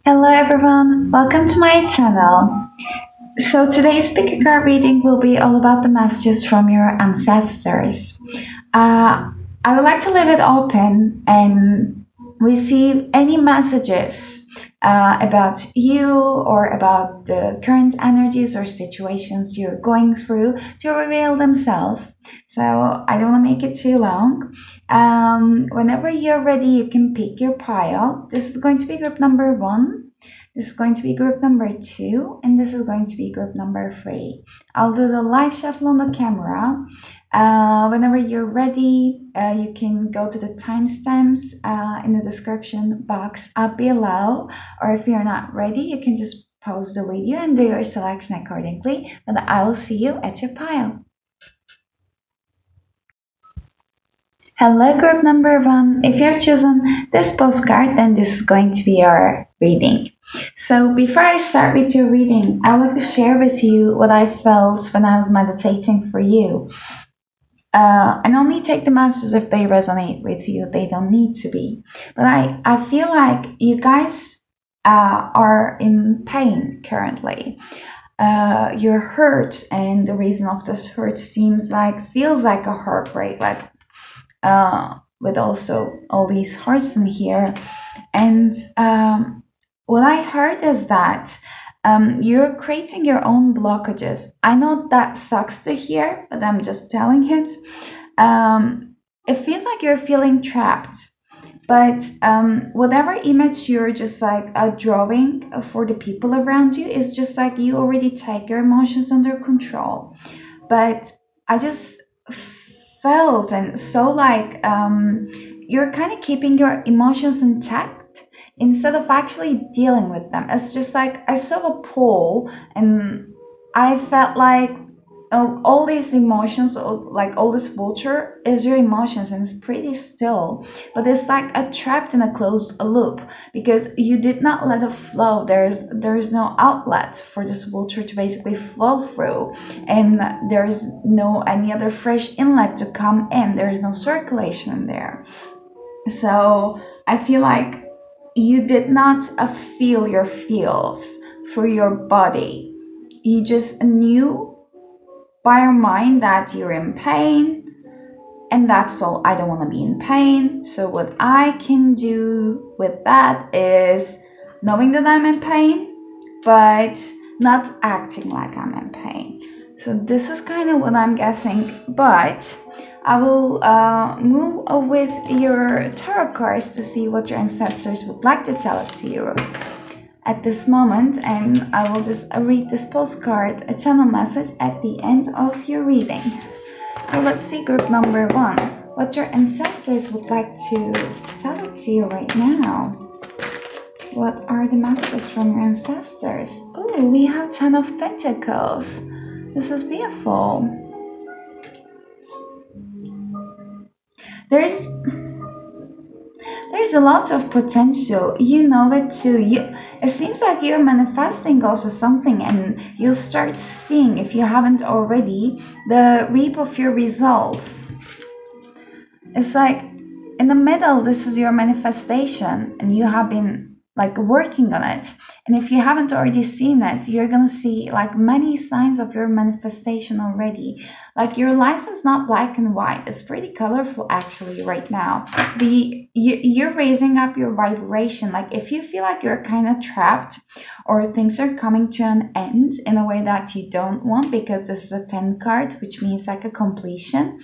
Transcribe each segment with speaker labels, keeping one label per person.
Speaker 1: Hello everyone, welcome to my channel. So today's pick a card reading will be all about the messages from your ancestors. I would like to leave it open and receive any messages about you or about the current energies or situations you're going through to reveal themselves. So I don't want to make it too long. Whenever you're ready, you can pick your pile. This is going to be group number one. This is going to be group number two, and this is going to be group number three. I'll do the live shuffle on the camera. Whenever you're ready, you can go to the timestamps in the description box up below. Or if you're not ready, you can just pause the video and do your selection accordingly. But I will see you at your pile. Hello, group number one. If you've chosen this postcard, then this is going to be your reading. So, before I start with your reading, I would like to share with you what I felt when I was meditating for you. And only take the messages if they resonate with you. They don't need to be. But I feel like you guys are in pain currently. You're hurt, and the reason of this hurt feels like a heartbreak, with also all these hearts in here. And what I heard is that you're creating your own blockages. I know that sucks to hear, but I'm just telling it. It feels like you're feeling trapped. But whatever image you're just like drawing for the people around you is just like you already take your emotions under control. But I just felt and so like you're kind of keeping your emotions intact instead of actually dealing with them. It's just like I saw a pole and I felt like all these emotions, like all this vulture is your emotions and it's pretty still, but it's like a trapped in a closed loop because you did not let it flow. There's no outlet for this vulture to basically flow through, and there's no any other fresh inlet to come in. There is no circulation in there. So I feel like you did not feel your feels through your body. You just knew by your mind that you're in pain, and that's all. I don't want to be in pain. So what I can do with that is knowing that I'm in pain, but not acting like I'm in pain. So this is kind of what I'm guessing, but I will move with your tarot cards to see what your ancestors would like to tell it to you at this moment, and I will just read this postcard, a channel message at the end of your reading. So let's see group number one, what your ancestors would like to tell it to you right now. What are the messages from your ancestors? Oh, we have 10 of Pentacles. This is beautiful. There's a lot of potential. You know it too. It seems like you're manifesting also something, and you'll start seeing, if you haven't already, the reap of your results. It's like in the middle, this is your manifestation, and you have been like working on it. And if you haven't already seen it, you're gonna see like many signs of your manifestation already. Like your life is not black and white, it's pretty colorful actually right now. You're raising up your vibration. Like if you feel like you're kind of trapped or things are coming to an end in a way that you don't want, because this is a 10 card, which means like a completion,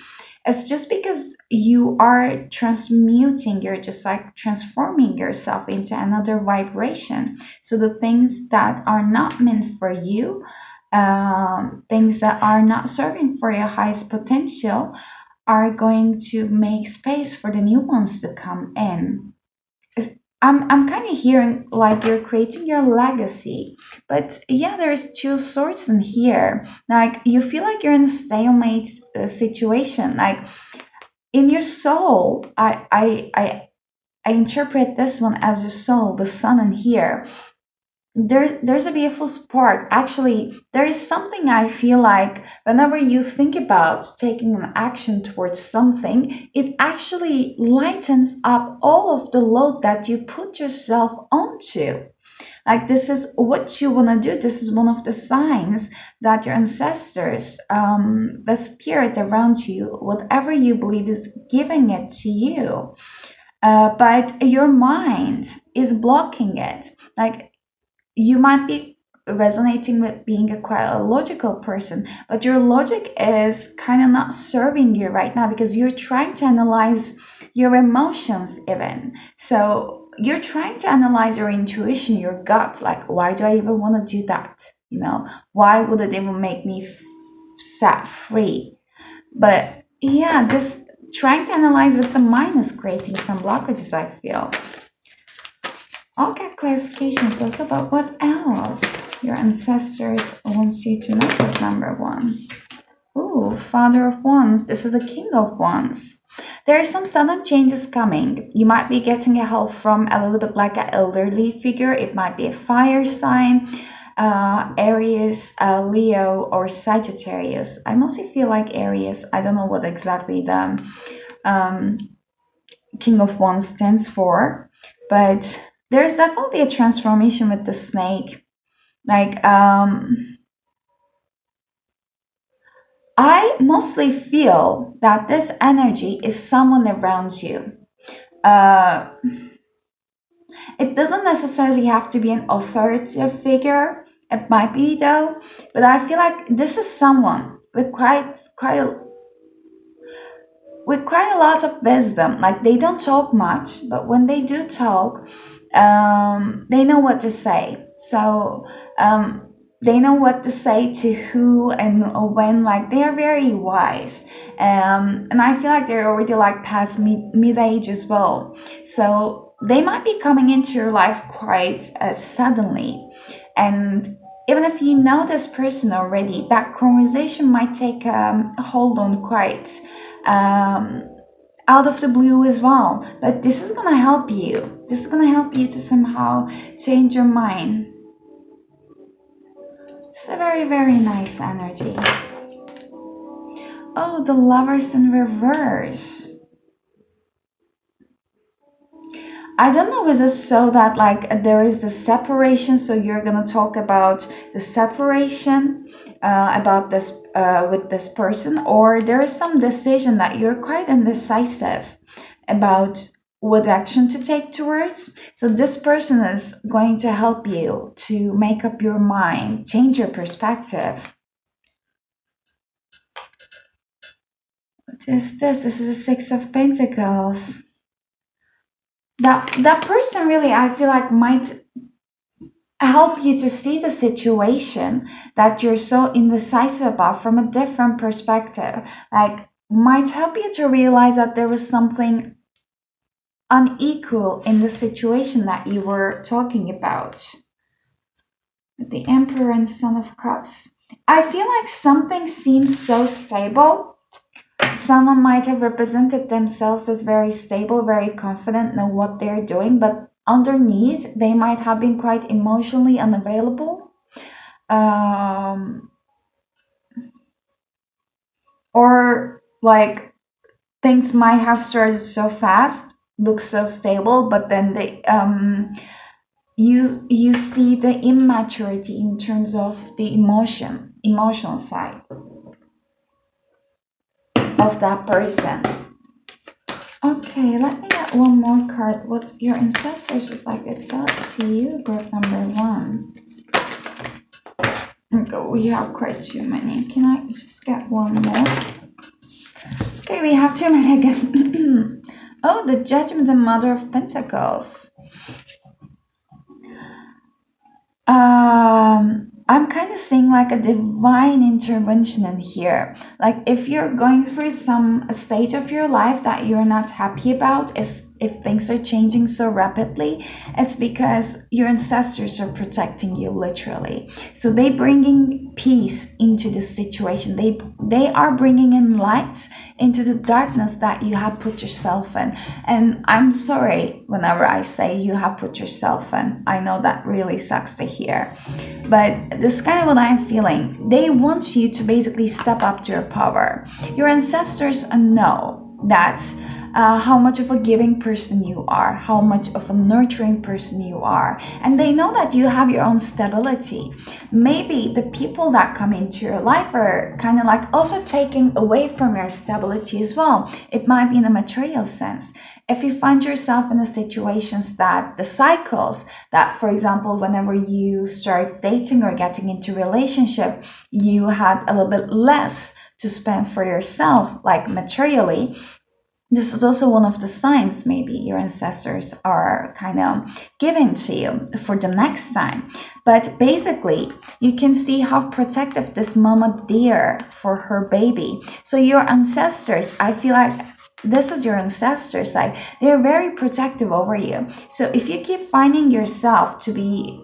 Speaker 1: it's just because you are transmuting, you're just like transforming yourself into another vibration. So the things that are not meant for you, things that are not serving for your highest potential, are going to make space for the new ones to come in. I'm kind of hearing like you're creating your legacy, but yeah, there's two sorts in here. Like you feel like you're in a stalemate situation. Like in your soul, I interpret this one as your soul, the sun in here. there's a beautiful spark. Actually, there is something I feel like whenever you think about taking an action towards something, it actually lightens up all of the load that you put yourself onto. Like, this is what you want to do. This is one of the signs that your ancestors, the spirit around you, whatever you believe, is giving it to you. But your mind is blocking it. Like, you might be resonating with being a quite a logical person, but your logic is kind of not serving you right now because you're trying to analyze your emotions even. So you're trying to analyze your intuition, your gut, like, why do I even want to do that? Why would it even make me set free? But yeah, this trying to analyze with the mind is creating some blockages, I feel. I'll get clarifications also about what else your ancestors wants you to know with number one. Ooh, Father of Wands. This is the King of Wands. There are some sudden changes coming. You might be getting a help from a little bit like an elderly figure. It might be a fire sign, Aries, Leo, or Sagittarius. I mostly feel like Aries. I don't know what exactly the um, King of Wands stands for, but there's definitely a transformation with the snake. Like, I mostly feel that this energy is someone around you. Uh, it doesn't necessarily have to be an authoritative figure. It might be though, but I feel like this is someone with quite a lot of wisdom. Like, they don't talk much, but when they do talk, they know what to say. So they know what to say to who and when. Like, they are very wise, and I feel like they're already like past mid age as well. So they might be coming into your life quite suddenly, and even if you know this person already, that conversation might take a hold on quite um, out of the blue as well. But this is gonna help you. This is gonna help you to somehow change your mind. It's a very, very nice energy. Oh, the Lovers in reverse. I don't know, is it so that like there is the separation, so you're gonna talk about the separation about this with this person, or there is some decision that you're quite indecisive about what action to take towards. So this person is going to help you to make up your mind, change your perspective. What is this? This is the Six of Pentacles. That person really, I feel like, might help you to see the situation that you're so indecisive about from a different perspective. Like, might help you to realize that there was something unequal in the situation that you were talking about. The Emperor and Son of Cups. I feel like something seems so stable. Someone might have represented themselves as very stable, very confident, know what they're doing, but underneath they might have been quite emotionally unavailable. Or like, things might have started so fast, look so stable, but then you see the immaturity in terms of the emotional side of that person. Okay, let me get one more card. What your ancestors would like to tell to you, group number one. Okay, we have quite too many. Can I just get one more? Okay, we have too many again. Oh, the Judgment and Mother of Pentacles. I'm kind of seeing like a divine intervention in here. Like, if you're going through some stage of your life that you're not happy about, if things are changing so rapidly, it's because your ancestors are protecting you literally. So they bringing peace into the situation. They are bringing in light into the darkness that you have put yourself in. And I'm sorry whenever I say you have put yourself in. I know that really sucks to hear. But this is kind of what I'm feeling. They want you to basically step up to your power. Your ancestors know that how much of a giving person you are, how much of a nurturing person you are, and they know that you have your own stability. Maybe the people that come into your life are kind of like also taking away from your stability as well. It might be in a material sense. If you find yourself in the situations that the cycles that, for example, whenever you start dating or getting into a relationship, you had a little bit less to spend for yourself, like materially, this is also one of the signs maybe your ancestors are kind of giving to you for the next time. But basically, you can see how protective this mama deer for her baby. So your ancestors, I feel like this is your ancestors, like they're very protective over you. So if you keep finding yourself to be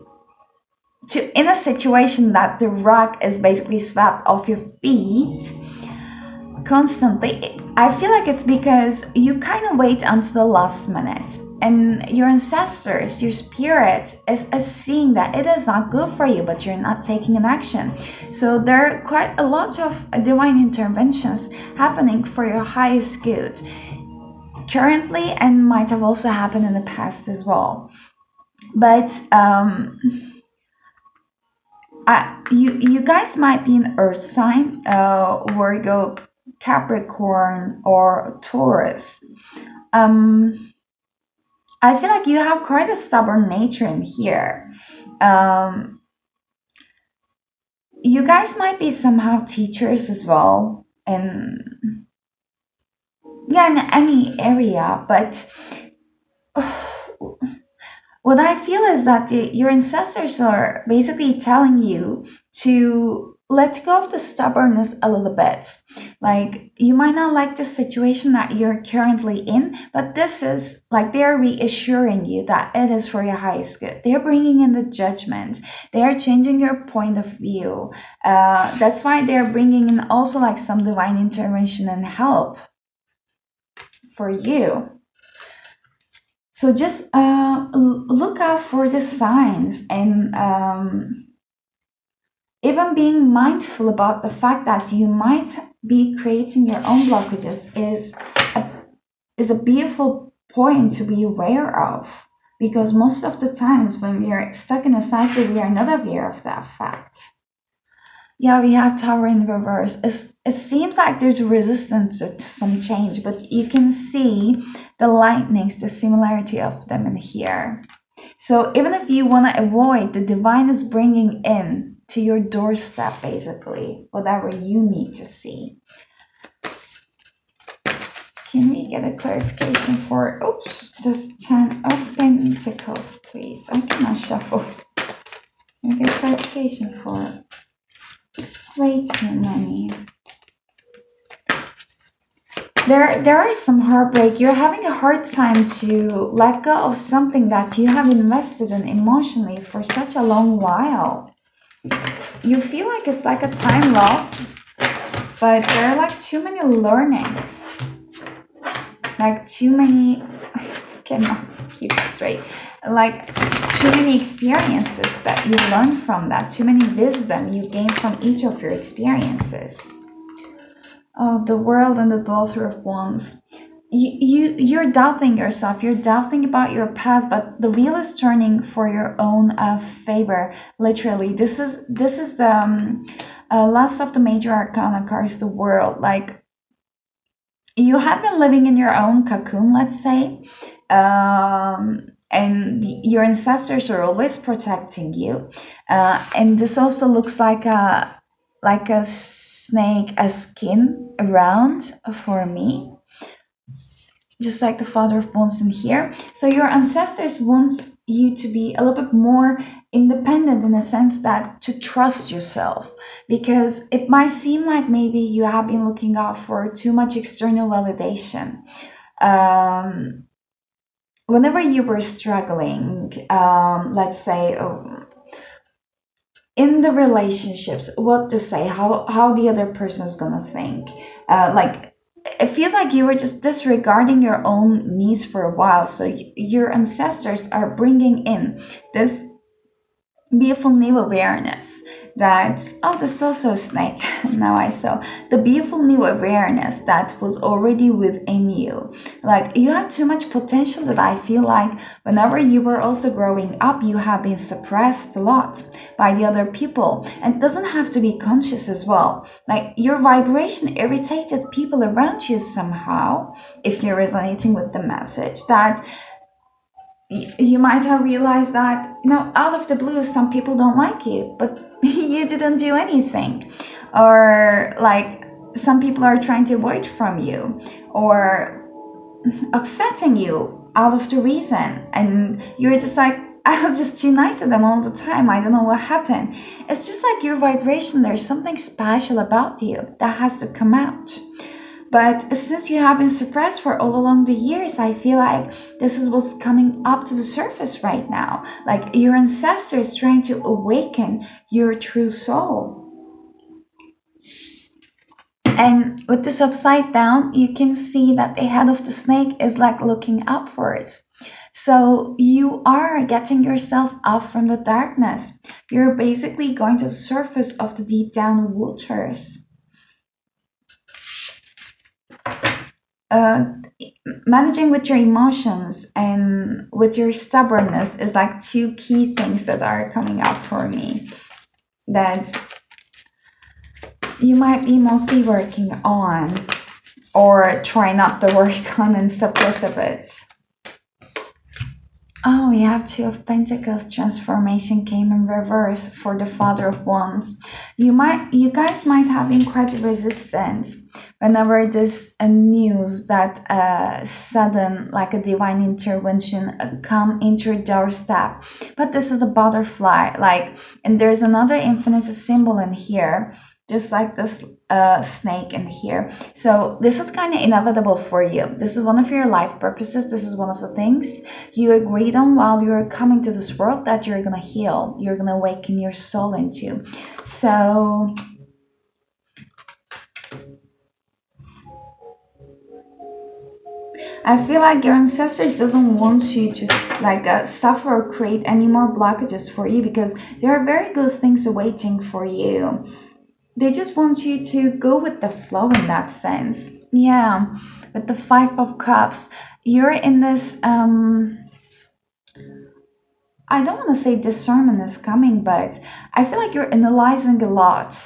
Speaker 1: in a situation that the rug is basically swept off your feet constantly, I feel like it's because you kind of wait until the last minute, and your ancestors, your spirit is seeing that it is not good for you, but you're not taking an action. So there are quite a lot of divine interventions happening for your highest good currently, and might have also happened in the past as well. But you guys might be an earth sign, Virgo, Capricorn, or Taurus. Um, I feel like you have quite a stubborn nature in here. Um, you guys might be somehow teachers as well, and yeah, in any area. But what I feel is that your ancestors are basically telling you to let go of the stubbornness a little bit. Like, you might not like the situation that you're currently in, but this is like they're reassuring you that it is for your highest good. They're bringing in the judgment, they are changing your point of view. That's why they're bringing in also like some divine intervention and help for you. So just look out for the signs, and even being mindful about the fact that you might be creating your own blockages a, is a beautiful point to be aware of, because most of the times when we are stuck in a cycle, we are not aware of that fact. Yeah, we have Tower in reverse. It seems like there's resistance to some change, but you can see the lightnings, the similarity of them in here. So even if you want to avoid, the divine is bringing in to your doorstep, basically, whatever you need to see. Can we get a clarification for, oops, this 10 of Pentacles, please? I cannot shuffle. Can we get a clarification for, it's way too many. There is some heartbreak. You're having a hard time to let go of something that you have invested in emotionally for such a long while. You feel like it's like a time lost, but there are like too many learnings. Like too many, cannot keep it straight. Like too many experiences that you learn from that, too many wisdom you gain from each of your experiences. Oh, the world and the daughter of wands. You're doubting yourself. You're doubting about your path, but the wheel is turning for your own favor. Literally, this is the last of the major arcana cards. The world, like you have been living in your own cocoon, let's say, and your ancestors are always protecting you. And this also looks like a snake, a skin around for me, just like the Father of Wands in here. So your ancestors wants you to be a little bit more independent, in the sense that to trust yourself, because it might seem like maybe you have been looking out for too much external validation. whenever you were struggling, let's say, in the relationships, what to say, how the other person's gonna think, like it feels like you were just disregarding your own needs for a while. So your ancestors are bringing in this beautiful new awareness that, oh, there's also a snake. Now I saw the beautiful new awareness that was already within you. Like, you have too much potential that I feel like whenever you were also growing up, you have been suppressed a lot by the other people. And it doesn't have to be conscious as well. Like, your vibration irritated people around you somehow, if you're resonating with the message, that you might have realized that, out of the blue, some people don't like you, but you didn't do anything. Or like, some people are trying to avoid from you or upsetting you out of the reason. And you're just like, I was just too nice to them all the time. I don't know what happened. It's just like your vibration. There's something special about you that has to come out. But since you have been suppressed for all along the years, I feel like this is what's coming up to the surface right now. Like, your ancestors trying to awaken your true soul. And with this upside down, you can see that the head of the snake is like looking upwards. So you are getting yourself up from the darkness. You're basically going to the surface of the deep down waters. uh, Managing with your emotions and with your stubbornness is like two key things that are coming up for me, that you might be mostly working on, or try not to work on and suppress a bit. Oh, we have Two of Pentacles. Transformation came in reverse for the Father of Wands. You guys might have been quite resistant whenever this news that sudden, like a divine intervention, come into your doorstep. But this is a butterfly, like, and there's another infinite symbol in here, just like this snake in here. So this is kind of inevitable for you. This is one of your life purposes. This is one of the things you agreed on while you're coming to this world, that you're gonna heal, you're gonna awaken your soul into. So I feel like your ancestors doesn't want you to like suffer or create any more blockages for you, because there are very good things awaiting for you. They just want you to go with the flow in that sense. Yeah, with the Five of Cups, you're in this, I don't want to say discernment is coming, but I feel like you're analyzing a lot.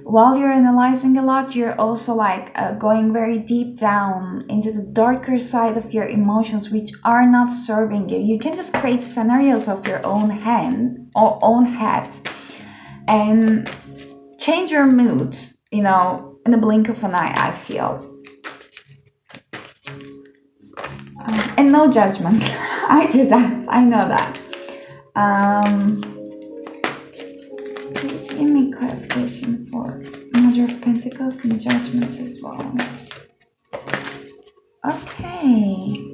Speaker 1: While you're analyzing a lot, you're also like going very deep down into the darker side of your emotions, which are not serving you. You can just create scenarios of your own hand or own head and change your mood, in the blink of an eye, I feel. And no judgment. I do that. I know that. Please give me clarification for Mother of Pentacles and Judgment as well. Okay.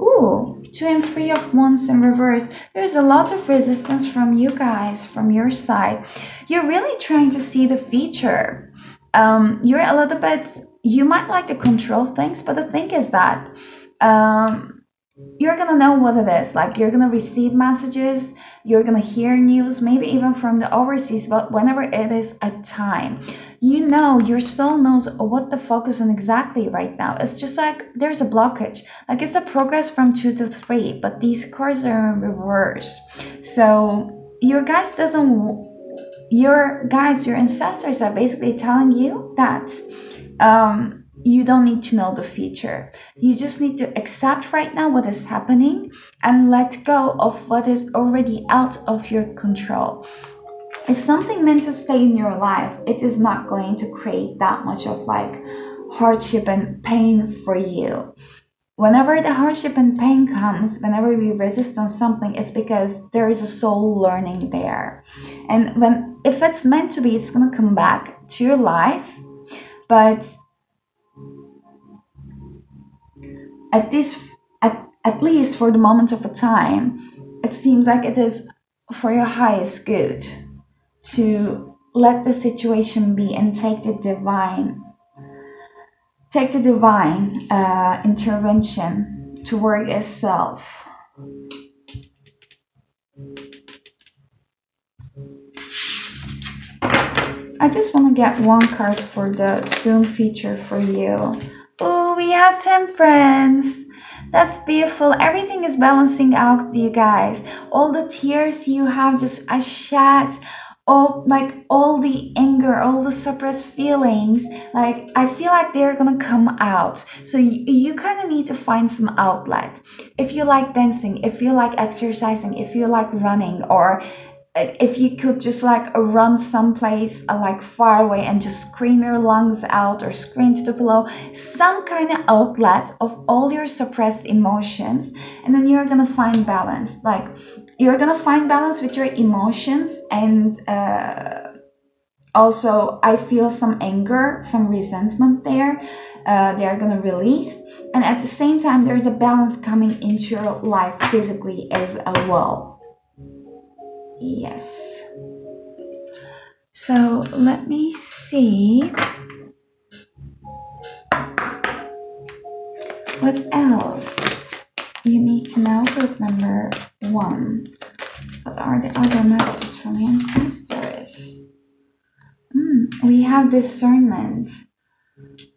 Speaker 1: Ooh, 2 and 3 of Wands in reverse. There's a lot of resistance from you guys, from your side. You're really trying to see the future. You're a little bit, you might like to control things, but the thing is that you're gonna know what it is. Like, you're gonna receive messages, you're gonna hear news, maybe even from the overseas, but whenever it is a time, your soul knows what to focus on exactly right now. It's just like there's a blockage. Like, it's a progress from 2 to 3, but these cards are in reverse. So your ancestors are basically telling you that you don't need to know the future. You just need to accept right now what is happening and let go of what is already out of your control. If something meant to stay in your life, it is not going to create that much of like hardship and pain for you. Whenever the hardship and pain comes, whenever we resist on something, it's because there is a soul learning there. And if it's meant to be, it's going to come back to your life. But at this at least for the moment of a time, it seems like it is for your highest good to let the situation be and take the divine intervention to work itself. I just want to get one card for the Zoom feature for you. Oh, we have temperance. That's beautiful. Everything is balancing out, you guys. All the tears you have just a shed, all the anger, all the suppressed feelings. Like I feel like they're gonna come out. So you kind of need to find some outlet. If you like dancing, if you like exercising, if you like running, or if you could just like run someplace like far away and just scream your lungs out or scream to the pillow, some kind of outlet of all your suppressed emotions, and then you're gonna find balance. Like you're gonna find balance with your emotions, and also I feel some anger, some resentment there. They're gonna release, and at the same time there's a balance coming into your life physically as well. Yes. So let me see what else you need to know. Group number 1. What are the other messages from the ancestors? We have discernment.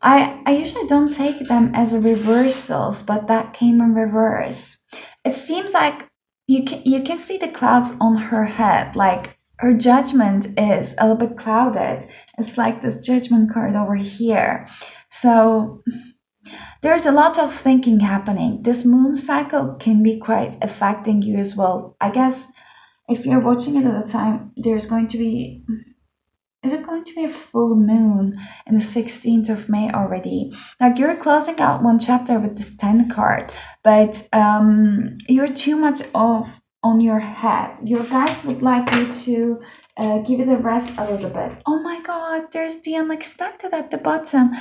Speaker 1: I usually don't take them as reversals, but that came in reverse. It seems like you can see the clouds on her head, like her judgment is a little bit clouded. It's like this judgment card over here. So there's a lot of thinking happening. This moon cycle can be quite affecting you as well. I guess if you're watching it at the time, there's going to be, is it going to be a full moon in the 16th of May already? Like you're closing out one chapter with this 10 card, but you're too much off on your head. Your guides would like you to give it a rest a little bit. Oh my god, there's the unexpected at the bottom.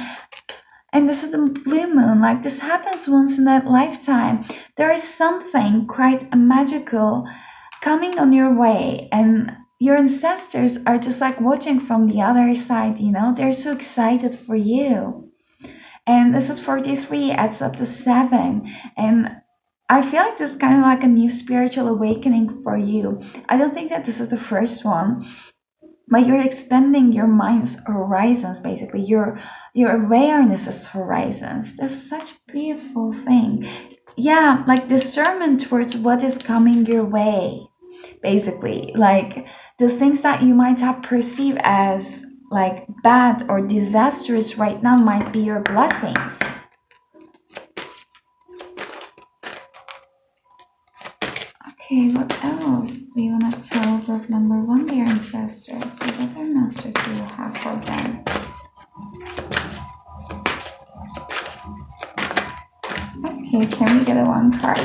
Speaker 1: And this is the blue moon. Like this happens once in a lifetime. There is something quite magical coming on your way, and your ancestors are just like watching from the other side, they're so excited for you. And this is 43, adds up to 7. And I feel like this is kind of like a new spiritual awakening for you. I don't think that this is the first one, but you're expanding your mind's horizons, basically your awareness's horizons. That's such a beautiful thing. Yeah, like discernment towards what is coming your way, basically. Like the things that you might have perceived as like bad or disastrous right now might be your blessings. Okay, what else do you want to tell group number 1, their ancestors? What other messages do you have for them? Okay, can we get a 1 card?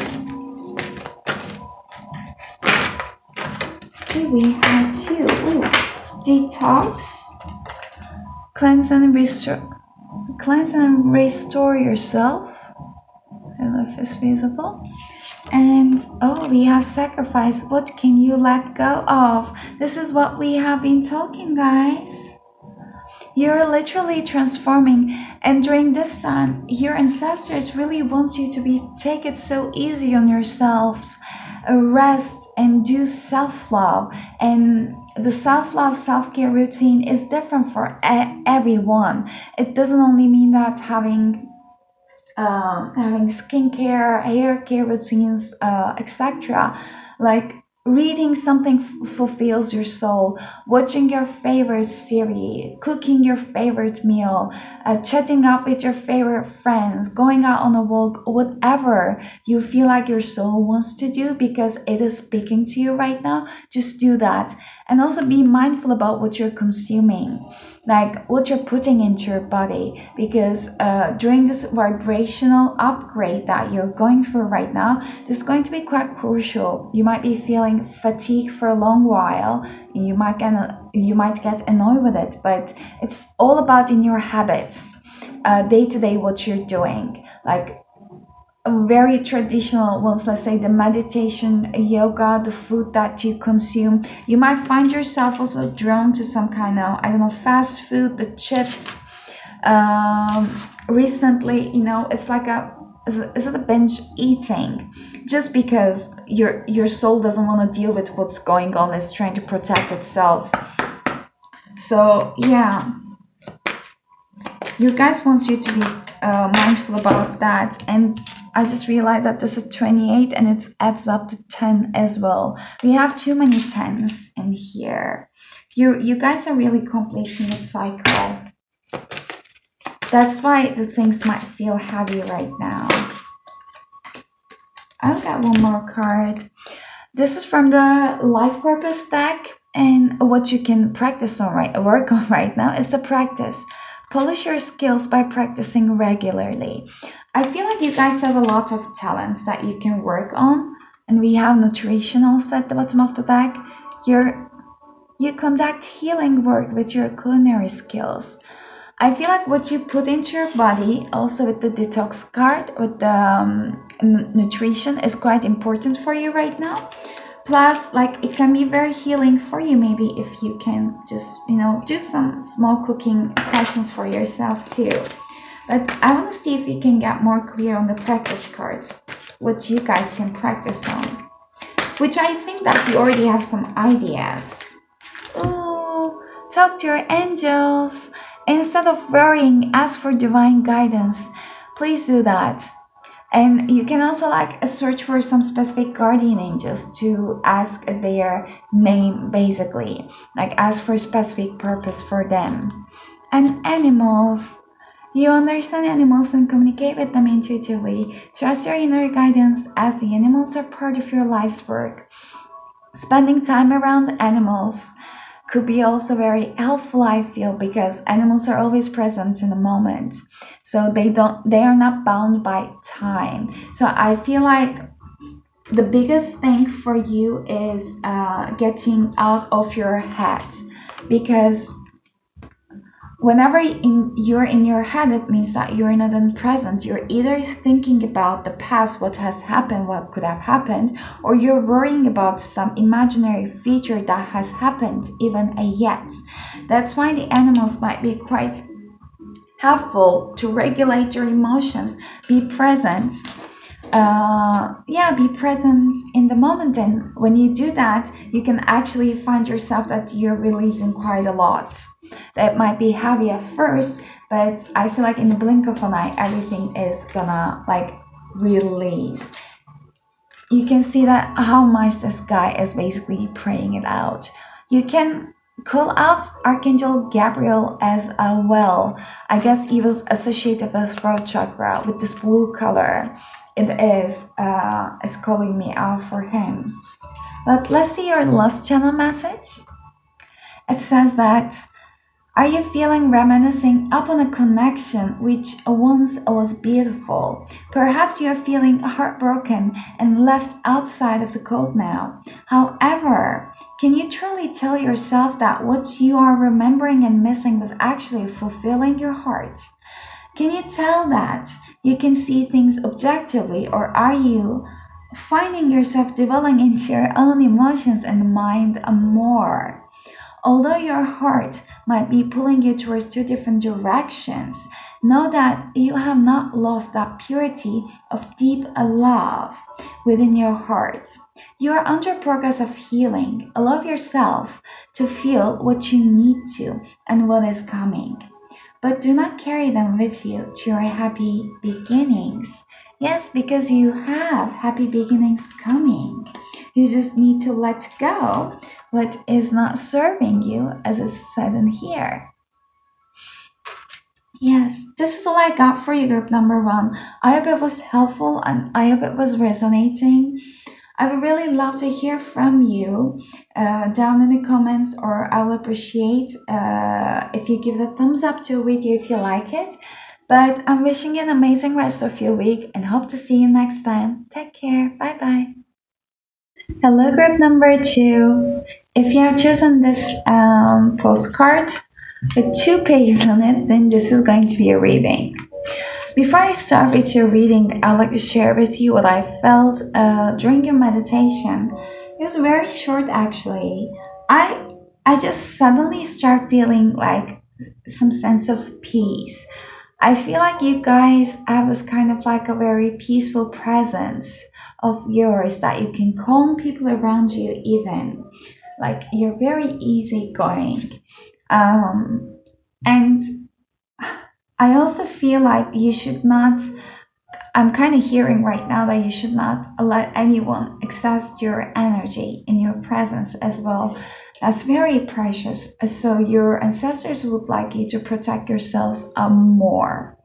Speaker 1: Okay, we have 2. Ooh, detox, cleanse and restore yourself. I don't know if it's visible. And oh, we have sacrifice. What can you let go of? This is what we have been talking, guys. You're literally transforming, and during this time your ancestors really want you to take it so easy on yourselves, rest and do self-love. And the self-love self-care routine is different for everyone. It doesn't only mean that having skincare, hair care routines, etc. Like reading something fulfills your soul, watching your favorite series, cooking your favorite meal, chatting up with your favorite friends, going out on a walk, whatever you feel like your soul wants to do because it is speaking to you right now, just do that. And also be mindful about what you're consuming, like what you're putting into your body, because during this vibrational upgrade that you're going through right now, this is going to be quite crucial. You might be feeling fatigue for a long while. You might get annoyed with it, but it's all about in your habits, day to day, what you're doing. Like very traditional ones, let's say the meditation, yoga, the food that you consume, you might find yourself also drawn to some kind of, I don't know, fast food, the chips. Recently, it's like is it a binge eating, just because your soul doesn't want to deal with what's going on, it's trying to protect itself. So yeah, your guys wants you to be mindful about that. And I just realized that this is 28 and it adds up to 10 as well. We have too many 10s in here. You guys are really completing the cycle. That's why the things might feel heavy right now. I'll get one more card. This is from the Life Purpose deck, and what you can practice on work on right now is the practice. Polish your skills by practicing regularly. I feel like you guys have a lot of talents that you can work on, and we have nutrition also at the bottom of the deck. You conduct healing work with your culinary skills. I feel like what you put into your body, also with the detox card, with the nutrition, is quite important for you right now. Plus, like, it can be very healing for you, maybe if you can just, do some small cooking sessions for yourself too. But I want to see if you can get more clear on the practice cards, what you guys can practice on, which I think that you already have some ideas. Ooh, talk to your angels. Instead of worrying, ask for divine guidance. Please do that. And you can also search for some specific guardian angels to ask their name, basically. Like, ask for a specific purpose for them. And animals. You understand animals and communicate with them intuitively. Trust your inner guidance, as the animals are part of your life's work. Spending time around animals could be also very helpful, I feel, because animals are always present in the moment. So they are not bound by time. So I feel like the biggest thing for you is getting out of your head, because whenever you're in your head, it means that you're not in present. You're either thinking about the past, what has happened, what could have happened, or you're worrying about some imaginary feature that has happened even yet. That's why the animals might be quite helpful to regulate your emotions. Be present. Be present in the moment, and when you do that, you can actually find yourself that you're releasing quite a lot. That might be heavy at first, but I feel like in the blink of an eye, everything is gonna release. You can see that how much this guy is basically praying it out. You can call out Archangel Gabriel as well. I guess he was associated with throat chakra with this blue color. It's calling me out for him. But let's see your last channel message. It says that, are you feeling reminiscing upon a connection which once was beautiful? Perhaps you are feeling heartbroken and left outside of the cold now. However, can you truly tell yourself that what you are remembering and missing was actually fulfilling your heart? Can you tell that you can see things objectively, or are you finding yourself dwelling into your own emotions and mind more? Although your heart might be pulling you towards two different directions, know that you have not lost that purity of deep love within your heart. You are under progress of healing. Allow yourself to feel what you need to and what is coming. But do not carry them with you to your happy beginnings. Yes, because you have happy beginnings coming. You just need to let go what is not serving you, as is said in here. Yes, this is all I got for you, group number 1. I hope it was helpful and I hope it was resonating. I would really love to hear from you down in the comments, or I'll appreciate if you give the thumbs up to a video if you like it. But I'm wishing you an amazing rest of your week and hope to see you next time. Take care. Bye bye. Hello, group number 2. If you have chosen this postcard with 2 pages on it, then this is going to be a reading. Before I start with your reading, I'd like to share with you what I felt during your meditation. It was very short, actually. I I just suddenly start feeling like some sense of peace. I feel like you guys have this kind of like a very peaceful presence of yours that you can calm people around you even. Like you're very easygoing. Um, and I also feel like you should not, I'm kind of hearing right now that you should not let anyone access your energy in your presence as well. That's very precious. So your ancestors would like you to protect yourselves more,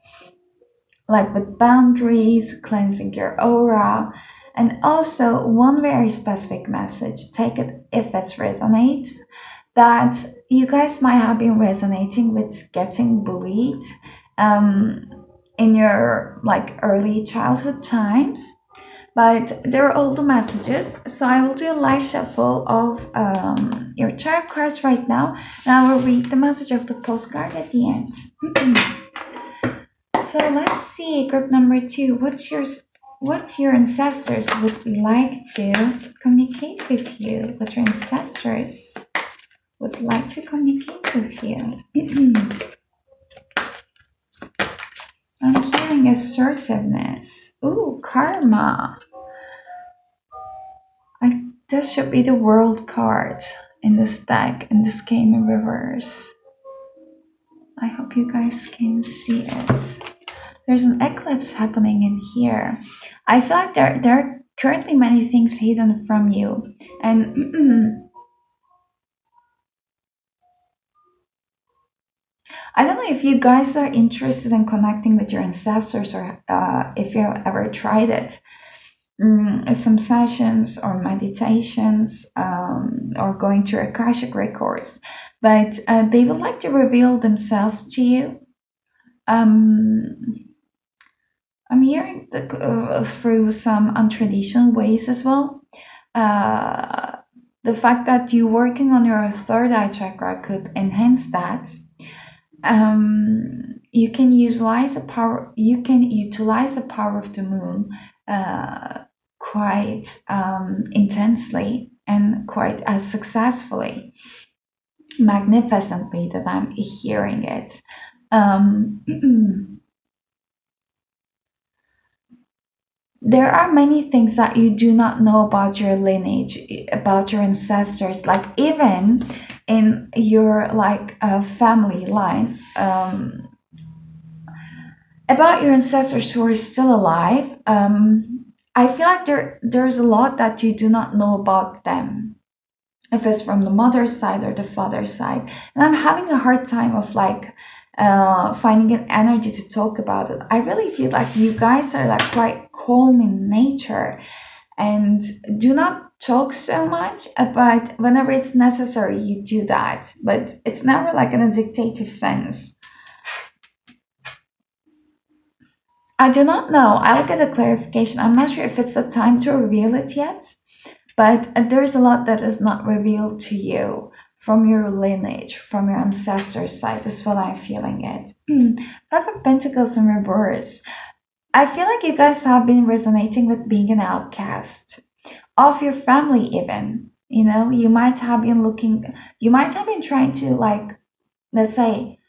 Speaker 1: like with boundaries, cleansing your aura, and also one very specific message. Take it if it resonates. That you guys might have been resonating with getting bullied um, in your like early childhood times, but there are all the messages. So I will do a live shuffle of your tarot cards right now, and I will read the message of the postcard at the end. So let's see, group number two. What your ancestors would like to communicate with you? What your ancestors would like to communicate with you? I'm hearing assertiveness. Ooh, karma. This should be the world card in this deck, and this came in reverse. I hope you guys can see it. There's an eclipse happening in here. I feel like there are currently many things hidden from you, and I don't know if you guys are interested in connecting with your ancestors, or if you've ever tried it. Some sessions or meditations, or going to Akashic records, but they would like to reveal themselves to you. Um, I'm hearing through some untraditional ways as well. Uh, the fact that you working on your third eye chakra could enhance that. You can utilize the power. You can utilize the power of the moon quite intensely and quite as successfully, magnificently that I'm hearing it. Um, there are many things that you do not know about your lineage, about your ancestors, like even in your like family line, about your ancestors who are still alive. I feel like there's a lot that you do not know about them, if it's from the mother's side or the father's side, and I'm having a hard time of like finding an energy to talk about it. I really feel like you guys are like quite calm in nature and do not talk so much, but whenever it's necessary you do that, but it's never like in a dictative sense. I do not know. I will get a clarification. I'm not sure if it's the time to reveal it yet, but there's a lot that is not revealed to you from your lineage, from your ancestors' side, is what I'm feeling it. Five of Pentacles in reverse. I feel like you guys have been resonating with being an outcast of your family, even. You know, you might have been looking, you might have been trying to, like, let's say,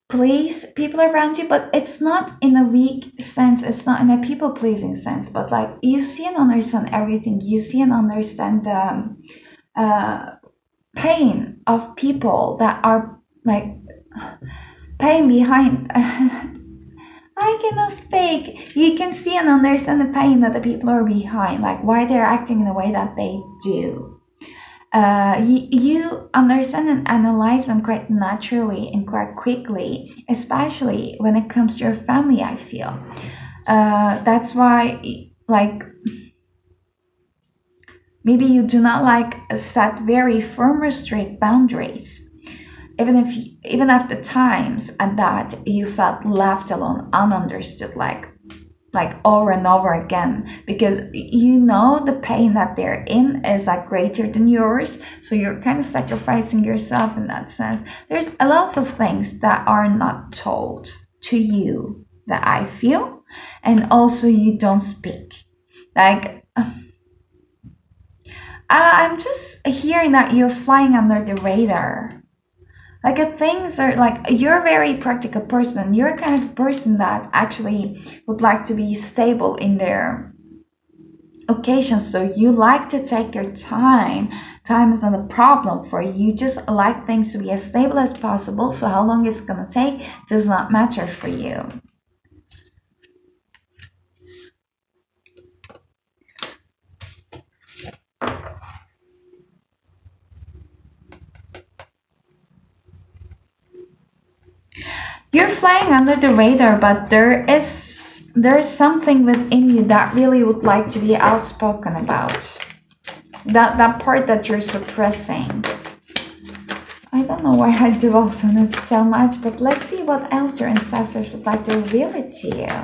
Speaker 1: please people around you, but it's not in a weak sense, it's not in a people pleasing sense, but like you see and understand everything, you see and understand the uh, pain of people that are like pain behind. I cannot speak. You can see and understand the pain that the people are behind, like why they're acting in the way that they do. You understand and analyze them quite naturally and quite quickly, especially when it comes to your family, I feel. That's why, like, maybe you do not like set very firm or strict boundaries. Even after times at that you felt left alone, ununderstood, like over and over again, because you know the pain that they're in is like greater than yours, so you're kind of sacrificing yourself in that sense. There's a lot of things that are not told to you, that I feel, and also you don't speak. Like, I'm just hearing that you're flying under the radar. Like, things are like you're a very practical person. You're a kind of person that actually would like to be stable in their occasions. So you like to take your time. Time is not a problem for you. You just like things to be as stable as possible. So how long it's gonna take does not matter for you. You're flying under the radar, but there's something within you that really would like to be outspoken about. That part that you're suppressing. I don't know why I dwelt on it so much, but let's see what else your ancestors would like to reveal it to you.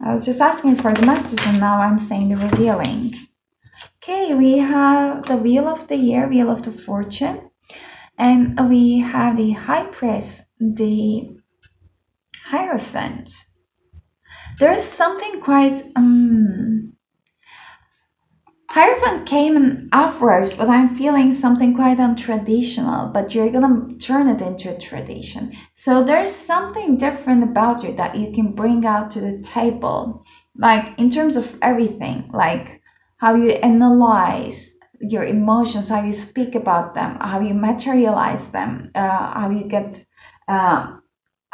Speaker 1: I was just asking for the message and now I'm saying the revealing. Okay, we have the Wheel of the Year, Wheel of the Fortune, and we have the High Priest, the Hierophant. There's something quite Hierophant came in afterwards, but I'm feeling something quite untraditional, but you're gonna turn it into a tradition. So there's something different about you that you can bring out to the table, like in terms of everything, like how you analyze your emotions, how you speak about them, how you materialize them, uh,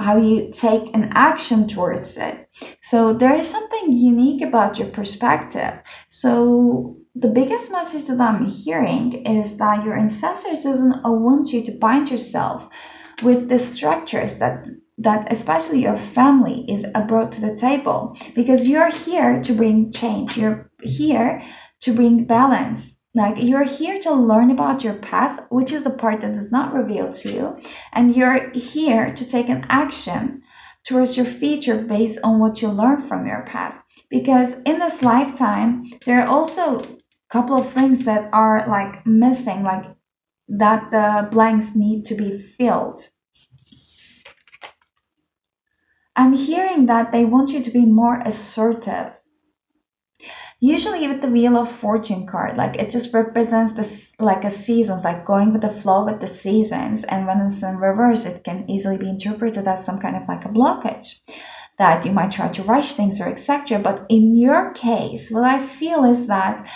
Speaker 1: how you take an action towards it. So there is something unique about your perspective. So the biggest message that I'm hearing is that your ancestors doesn't want you to bind yourself with the structures that especially your family is brought to the table, because you're here to bring change. You're here to bring balance. Like, you're here to learn about your past, which is the part that is not revealed to you, and you're here to take an action towards your future based on what you learned from your past. Because in this lifetime, there are also a couple of things that are like missing, like that the blanks need to be filled. I'm hearing that they want you to be more assertive. Usually with the Wheel of Fortune card, like it just represents this like a seasons, like going with the flow with the seasons. And when it's in reverse, it can easily be interpreted as some kind of like a blockage that you might try to rush things or etc. But in your case, what I feel is that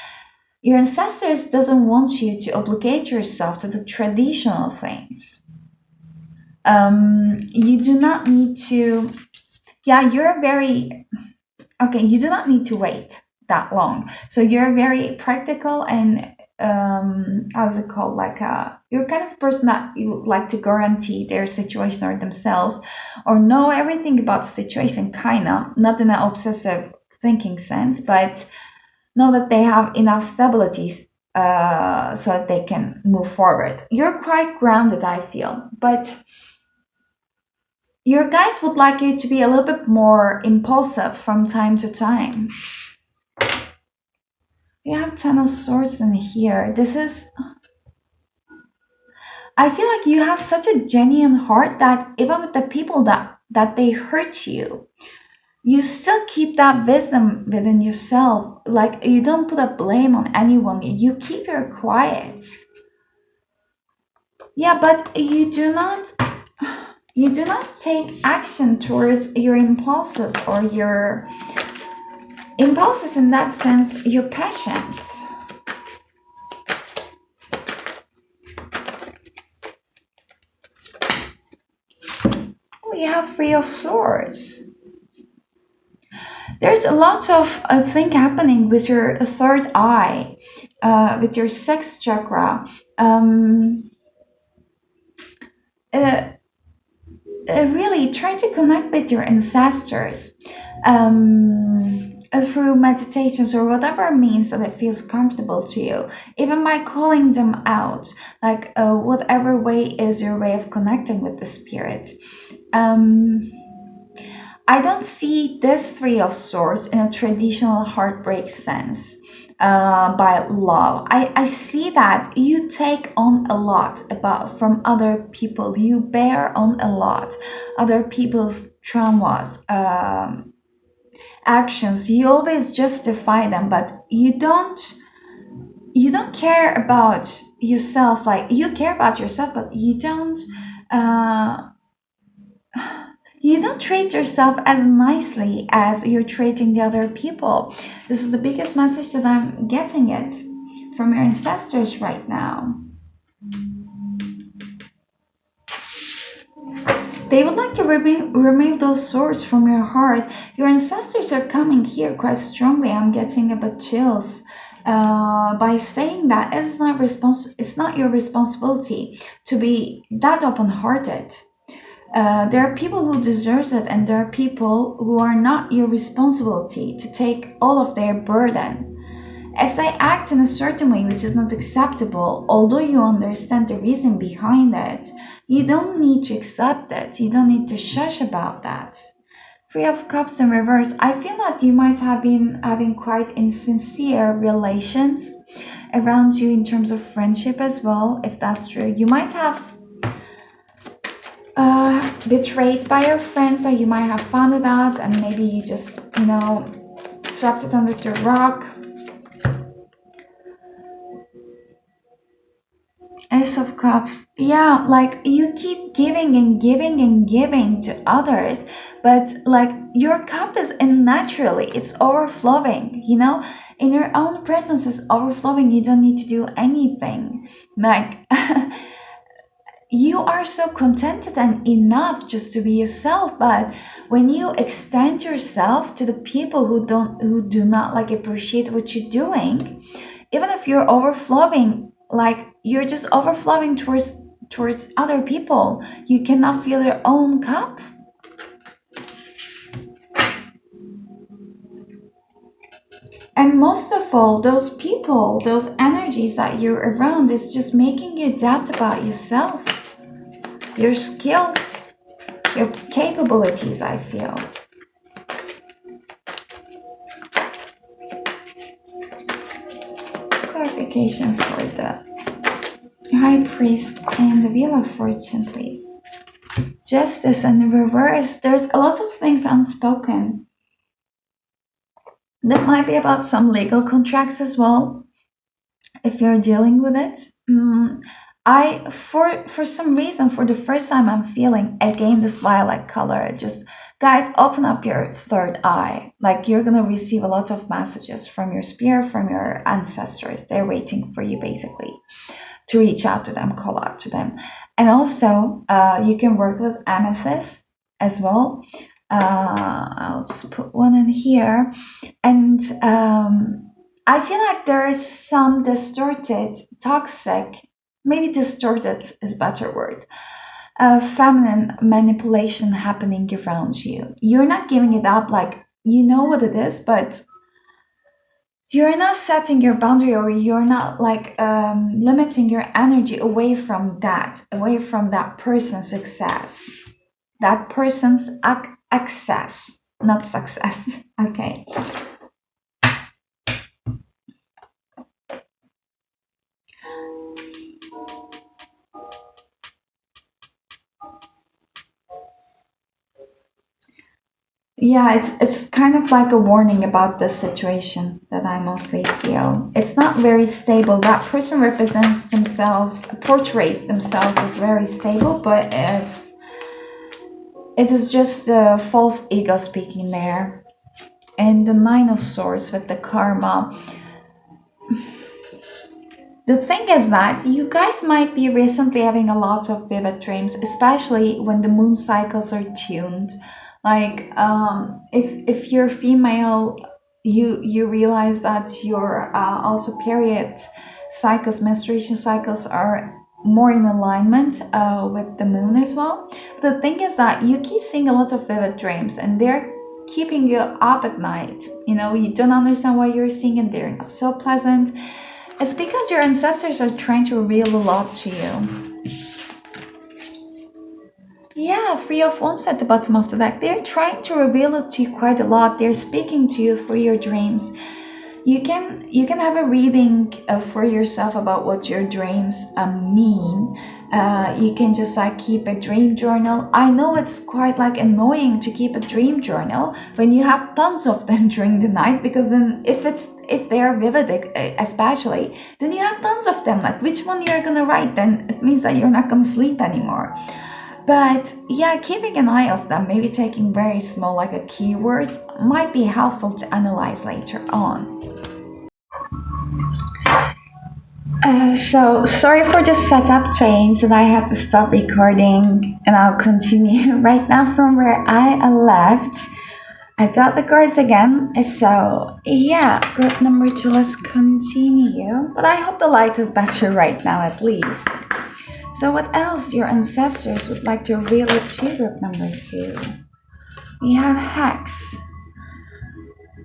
Speaker 1: your ancestors doesn't want you to obligate yourself to the traditional things. You do not need to, yeah, you're very, okay, you do not need to wait that long. So you're very practical and how's it called? Like you're kind of person that you would like to guarantee their situation or themselves, or know everything about the situation, kind of, not in an obsessive thinking sense, but know that they have enough stability so that they can move forward. You're quite grounded, I feel, but your guides would like you to be a little bit more impulsive from time to time. We have Ten of Swords in here. This is, I feel like you have such a genuine heart that even with the people that they hurt you, you still keep that wisdom within yourself. Like, you don't put a blame on anyone. You keep your quiet. Yeah, but you do not take action towards your impulses, or your impulses in that sense, your passions. We have Three of Swords. There's a lot of thing happening with your third eye, with your sixth chakra. Uh, really try to connect with your ancestors through meditations or whatever means that it feels comfortable to you, even by calling them out, like whatever way is your way of connecting with the spirit. I don't see this Three of Swords in a traditional heartbreak sense. by love. I see that you take on a lot about from other people. You bear on a lot other people's traumas, actions. You always justify them, but you don't care about yourself. Like, you care about yourself, but uh, you don't treat yourself as nicely as you're treating the other people. This is the biggest message that I'm getting it from your ancestors right now. They would like to remove those swords from your heart. Your ancestors are coming here quite strongly. I'm getting a bit chills by saying that it's not your responsibility to be that open-hearted. There are people who deserve it, and there are people who are not your responsibility to take all of their burden. If they act in a certain way which is not acceptable, although you understand the reason behind it, you don't need to accept it. You don't need to shush about that. Three of Cups in reverse. I feel that you might have been having quite insincere relations around you in terms of friendship as well, if that's true. You might have betrayed by your friends, that you might have found it out, and maybe you just, swept it under the rug. Ace of Cups. Yeah, like you keep giving and giving and giving to others, but like your cup is in naturally, it's overflowing, in your own presence is overflowing. You don't need to do anything. Like, you are so contented and enough just to be yourself. But when you extend yourself to the people who do not like appreciate what you're doing, even if you're overflowing, like you're just overflowing towards other people, you cannot fill your own cup. And most of all, those people, those energies that you're around is just making you doubt about yourself, your skills, your capabilities, I feel. Clarification for the High Priest and the Wheel of Fortune, please. Justice in reverse. There's a lot of things unspoken. That might be about some legal contracts as well, if you're dealing with it. I for some reason, for the first time, I'm feeling again this violet color. Just, guys, open up your third eye. Like, you're gonna receive a lot of messages from your spirit, from your ancestors. They're waiting for you, basically, to reach out to them, call out to them. And also, you can work with amethyst as well. I'll just put one in here. And I feel like there is some distorted, toxic, maybe distorted is a better word, feminine manipulation happening around you. You're not giving it up, like, you know what it is, but you're not setting your boundary, or you're not like limiting your energy away from that person's success, that person's access, not success. Okay. Yeah, it's kind of like a warning about the situation that I mostly feel. It's not very stable. That person represents themselves, portrays themselves as very stable, but it is just the false ego speaking there. And the Nine of Swords with the karma. The thing is that you guys might be recently having a lot of vivid dreams, especially when the moon cycles are tuned. Like, if you're female, you realize that your also period cycles, menstruation cycles are more in alignment with the moon as well. But the thing is that you keep seeing a lot of vivid dreams, and they're keeping you up at night. You don't understand why you're seeing, and they're not so pleasant. It's because your ancestors are trying to reveal a lot to you. Yeah, Three of Wands at the bottom of the deck. They're trying to reveal it to you quite a lot. They're speaking to you through your dreams. You can have a reading for yourself about what your dreams mean. You can just like keep a dream journal. I know it's quite like annoying to keep a dream journal when you have tons of them during the night, because then if they are vivid, especially, then you have tons of them. Like which one you're gonna write, then it means that you're not gonna sleep anymore. But yeah, keeping an eye of them, maybe taking very small like a keywords, might be helpful to analyze later on. So sorry for the setup change, and I had to stop recording, and I'll continue right now from where I left. I dealt the cards again, so yeah, group number two, let's continue. But I hope the light is better right now at least. So what else your ancestors would like to reveal with you, group number two? We have Hex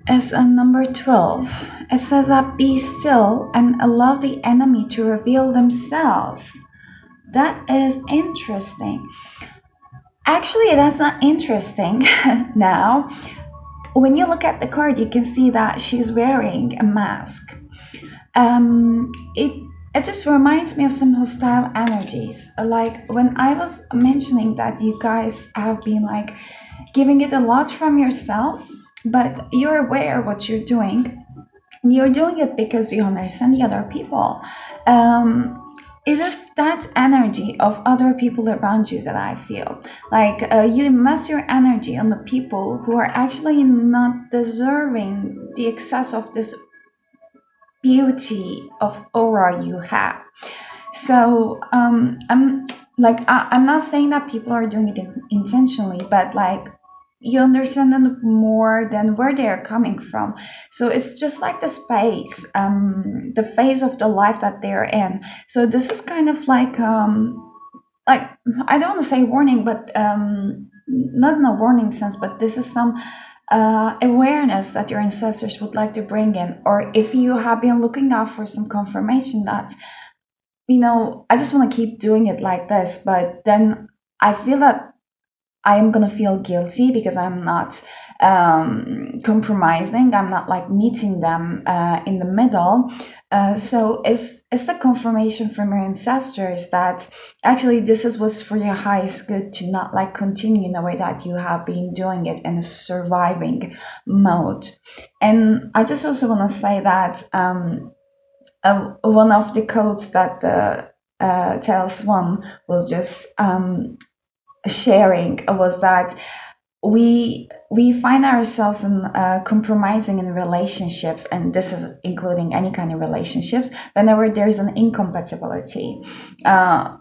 Speaker 1: as a number 12. It says that be still and allow the enemy to reveal themselves. That is interesting. Actually, that's not interesting now. When you look at the card, you can see that she's wearing a mask. It just reminds me of some hostile energies. Like when I was mentioning that you guys have been like giving it a lot from yourselves, but you're aware what you're doing. You're doing it because you understand the other people. It is that energy of other people around you that I feel like you invest your energy on the people who are actually not deserving the excess of this beauty of aura you have. So I'm not saying that people are doing it intentionally, but like you understand them more than where they're coming from. So it's just like the space, the phase of the life that they're in. So this is kind of like I don't want to say warning, but not in a warning sense, but this is some awareness that your ancestors would like to bring in, or if you have been looking out for some confirmation that, I just want to keep doing it like this, but then I feel that I am gonna feel guilty because I'm not compromising. I'm not like meeting them in the middle. So it's the confirmation from your ancestors that actually this is what's for your highest good, to not like continue in the way that you have been doing it in a surviving mode. And I just also want to say that one of the codes that the Tales One was just sharing was that we find ourselves in compromising in relationships, and this is including any kind of relationships, whenever there's an incompatibility,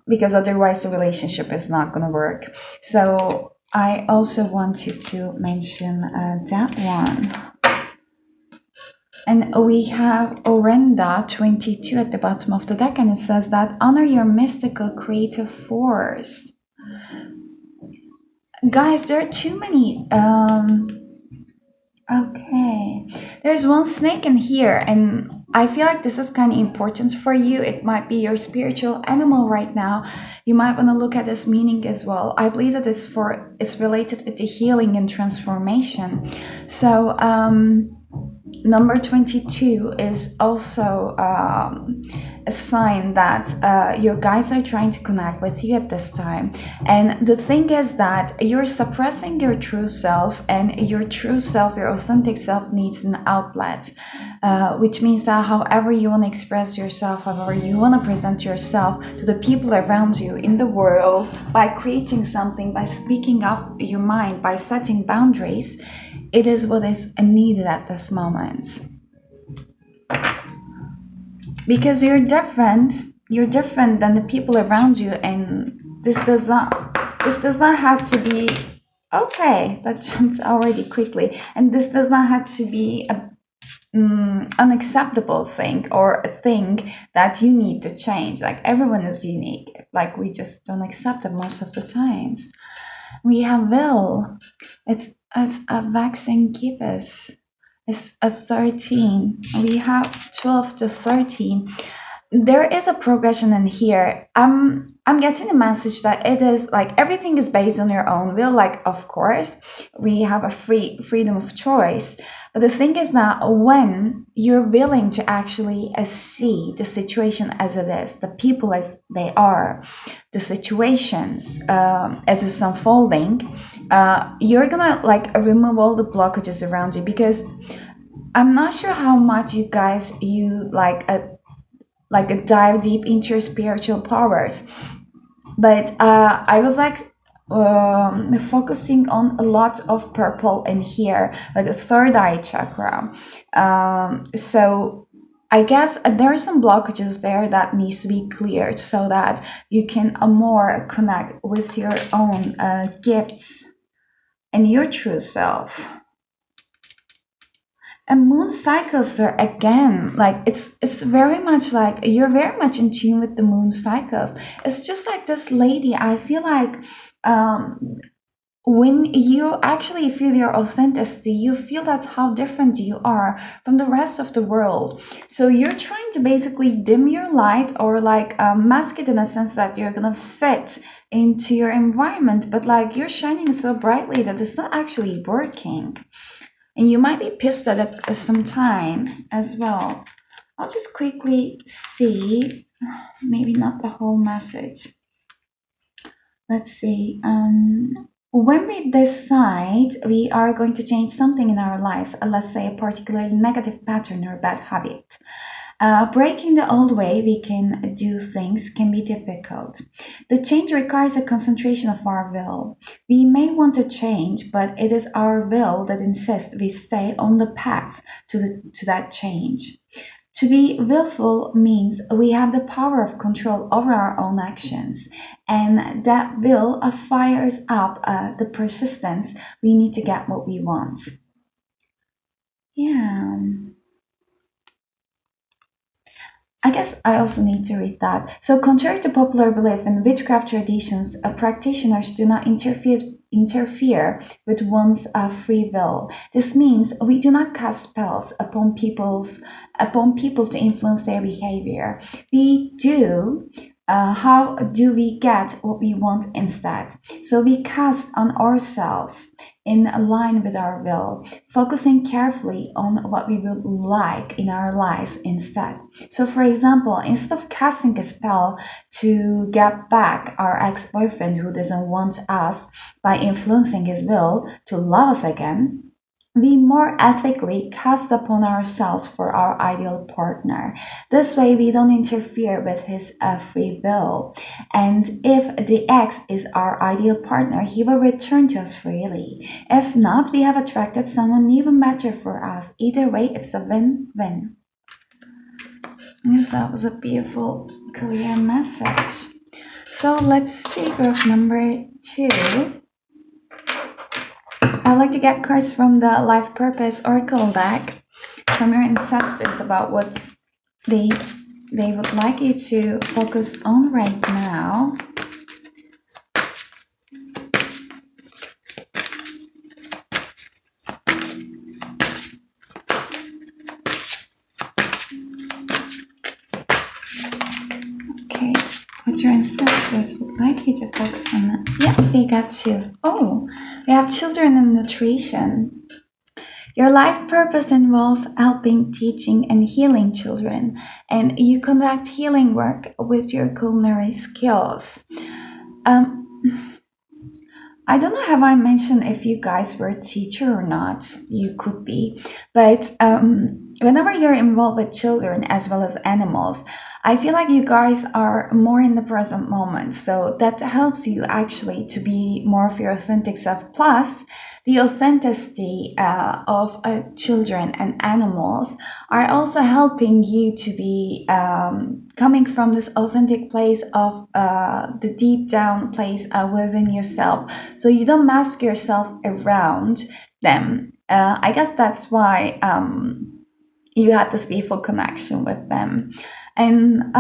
Speaker 1: because otherwise the relationship is not going to work. So I also wanted to mention that one. And we have Orenda 22 at the bottom of the deck, and it says that honor your mystical creative force. Guys, there are too many. Okay. There's one snake in here, and I feel like this is kind of important for you. It might be your spiritual animal right now. You might want to look at this meaning as well. I believe that it's related with the healing and transformation. So, number 22 is also a sign that your guides are trying to connect with you at this time. And the thing is that you're suppressing your true self, and your true self, your authentic self, needs an outlet, which means that however you want to express yourself, however you want to present yourself to the people around you in the world, by creating something, by speaking up your mind, by setting boundaries, it is what is needed at this moment. Because you're different than the people around you, and this does not have to be okay. That jumped already quickly. And this does not have to be a unacceptable thing, or a thing that you need to change. Like everyone is unique, like we just don't accept it most of the times. We have Will. It's a vaccine gibbous. It's a 13. We have 12 to 13. there is a progression in here. I'm getting a message that it is like everything is based on your own will. Like, of course, we have a freedom of choice. But the thing is that when you're willing to actually see the situation as it is, the people as they are, the situations as it's unfolding, you're gonna like remove all the blockages around you. Because I'm not sure how much you guys you like a dive deep into your spiritual powers, but I was like focusing on a lot of purple in here, like the third eye chakra. So I guess there are some blockages there that needs to be cleared so that you can more connect with your own gifts and your true self. And moon cycles are again like it's very much like you're very much in tune with the moon cycles. It's just like this lady. I feel like um, when you actually feel your authenticity, you feel that's how different you are from the rest of the world. So you're trying to basically dim your light or like mask it in a sense that you're gonna fit into your environment, but like you're shining so brightly that it's not actually working. And you might be pissed at it sometimes as well. I'll just quickly see, maybe not the whole message. Let's see. When we decide we are going to change something in our lives, let's say a particularly negative pattern or bad habit, breaking the old way we can do things can be difficult. The change requires a concentration of our will. We may want to change, but it is our will that insists we stay on the path to that change. To be willful means we have the power of control over our own actions, and that will fires up the persistence we need to get what we want. Yeah. I guess I also need to read that. So, contrary to popular belief in witchcraft traditions, practitioners do not interfere with one's free will. This means we do not cast spells upon people to influence their behavior. We do. How do we get what we want instead? So we cast on ourselves in line with our will, focusing carefully on what we would like in our lives instead. So, for example, instead of casting a spell to get back our ex boyfriend who doesn't want us by influencing his will to love us again, we more ethically cast upon ourselves for our ideal partner. This way, we don't interfere with his free will. And if the ex is our ideal partner, he will return to us freely. If not, we have attracted someone even better for us. Either way, it's a win win. Yes, that was a beautiful, clear message. So let's see group number 2. I like to get cards from the Life Purpose Oracle deck from your ancestors about what they they would like you to focus on right now. Okay, what your ancestors would like you to focus on. Yeah, they got you. Oh, they have children and nutrition. Your life purpose involves helping, teaching, and healing children, and you conduct healing work with your culinary skills. Um, I don't know have I mentioned if you guys were a teacher or not. You could be, but whenever you're involved with children as well as animals, I feel like you guys are more in the present moment. So that helps you actually to be more of your authentic self. Plus, the authenticity of children and animals are also helping you to be coming from this authentic place of the deep down place within yourself. So you don't mask yourself around them. I guess that's why you had this beautiful connection with them. And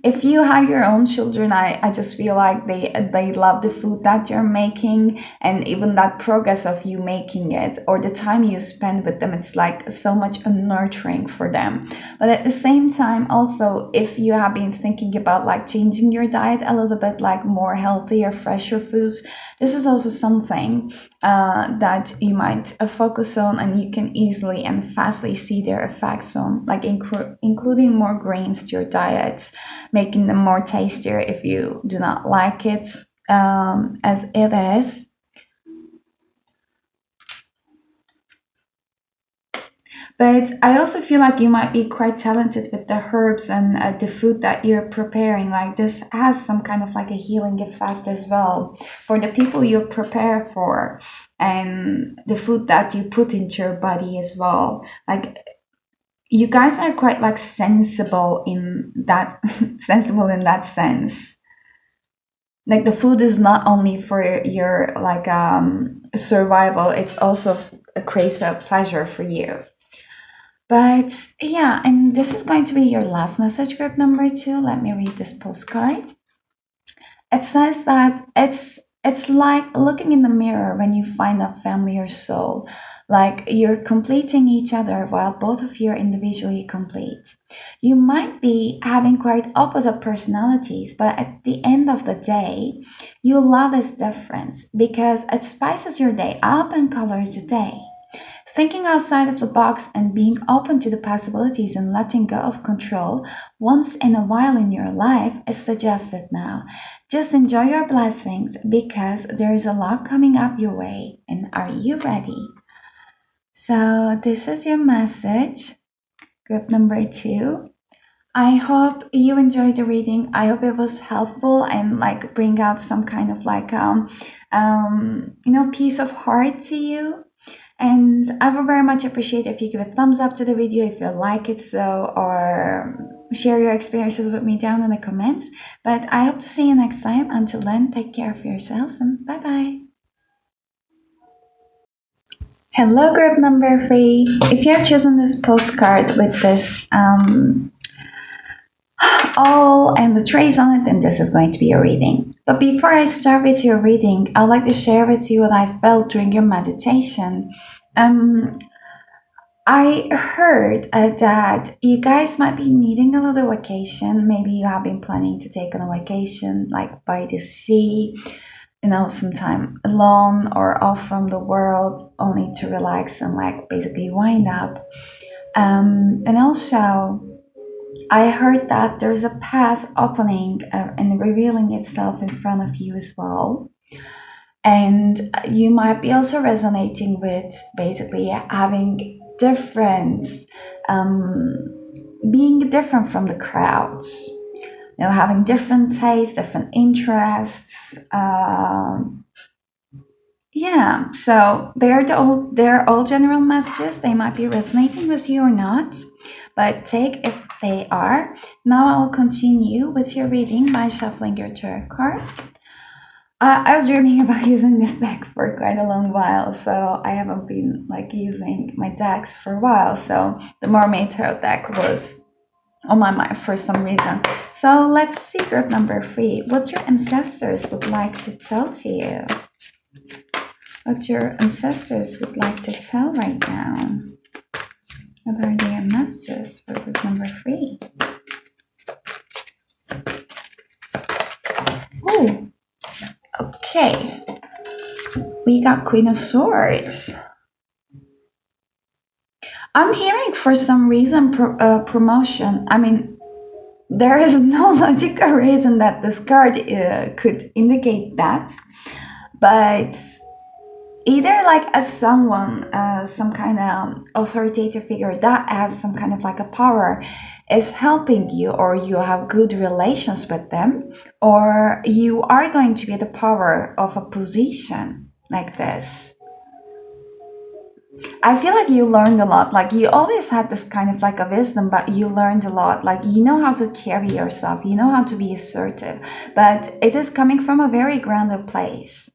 Speaker 1: if you have your own children, I just feel like they love the food that you're making, and even that progress of you making it or the time you spend with them, it's like so much nurturing for them. But at the same time, also, if you have been thinking about like changing your diet a little bit, like more healthier, fresher foods, this is also something that you might focus on, and you can easily and fastly see their effects on, like including more grains to your diet, making them more tastier if you do not like it as it is. But I also feel like you might be quite talented with the herbs and the food that you're preparing. Like this has some kind of like a healing effect as well for the people you prepare for, and the food that you put into your body as well. Like you guys are quite like sensible in that sensible in that sense. Like the food is not only for your like survival, it's also a creates a pleasure for you. But yeah, and this is going to be your last message, group number 2. Let me read this postcard. It says that it's like looking in the mirror when you find a familiar soul, like you're completing each other while both of you are individually complete. You might be having quite opposite personalities, but at the end of the day, you love this difference because it spices your day up and colors the day. Thinking outside of the box and being open to the possibilities and letting go of control once in a while in your life is suggested now. Just enjoy your blessings because there is a lot coming up your way. And are you ready? So, this is your message, group number 2. I hope you enjoyed the reading. I hope it was helpful and like bring out some kind of like peace of heart to you. And I would very much appreciate if you give a thumbs up to the video if you like it so, or share your experiences with me down in the comments. But I hope to see you next time. Until then, take care of yourselves and bye bye. Hello, group number 3. If you have chosen this postcard with this all and the trace on it, then this is going to be your reading. But before I start with your reading, I'd like to share with you what I felt during your meditation. Um, I heard that you guys might be needing a little vacation. Maybe you have been planning to take on a vacation, like by the sea, sometime alone or off from the world, only to relax and like basically wind up. And also, I heard that there's a path opening and revealing itself in front of you as well. And you might be also resonating with basically having difference, um, being different from the crowds, having different tastes, different interests. Yeah, so they're all general messages. They might be resonating with you or not, but take if they are. Now I'll continue with your reading by shuffling your tarot cards. I was dreaming about using this deck for quite a long while, so I haven't been like using my decks for a while. So the Mermaid Tarot deck was on my mind for some reason. So let's see, group number 3, what your ancestors would like to tell to you. What your ancestors would like to tell right now. What are their messages for group number 3? Oh, okay. We got Queen of Swords. I'm hearing for some reason promotion. I mean, there is no logical reason that this card could indicate that, but either like as someone, some kind of authoritative figure that has some kind of like a power is helping you, or you have good relations with them, or you are going to be the power of a position like this. I feel like you learned a lot. Like you always had this kind of like a wisdom, but you learned a lot. Like you know how to carry yourself, you know how to be assertive, but it is coming from a very grounded place.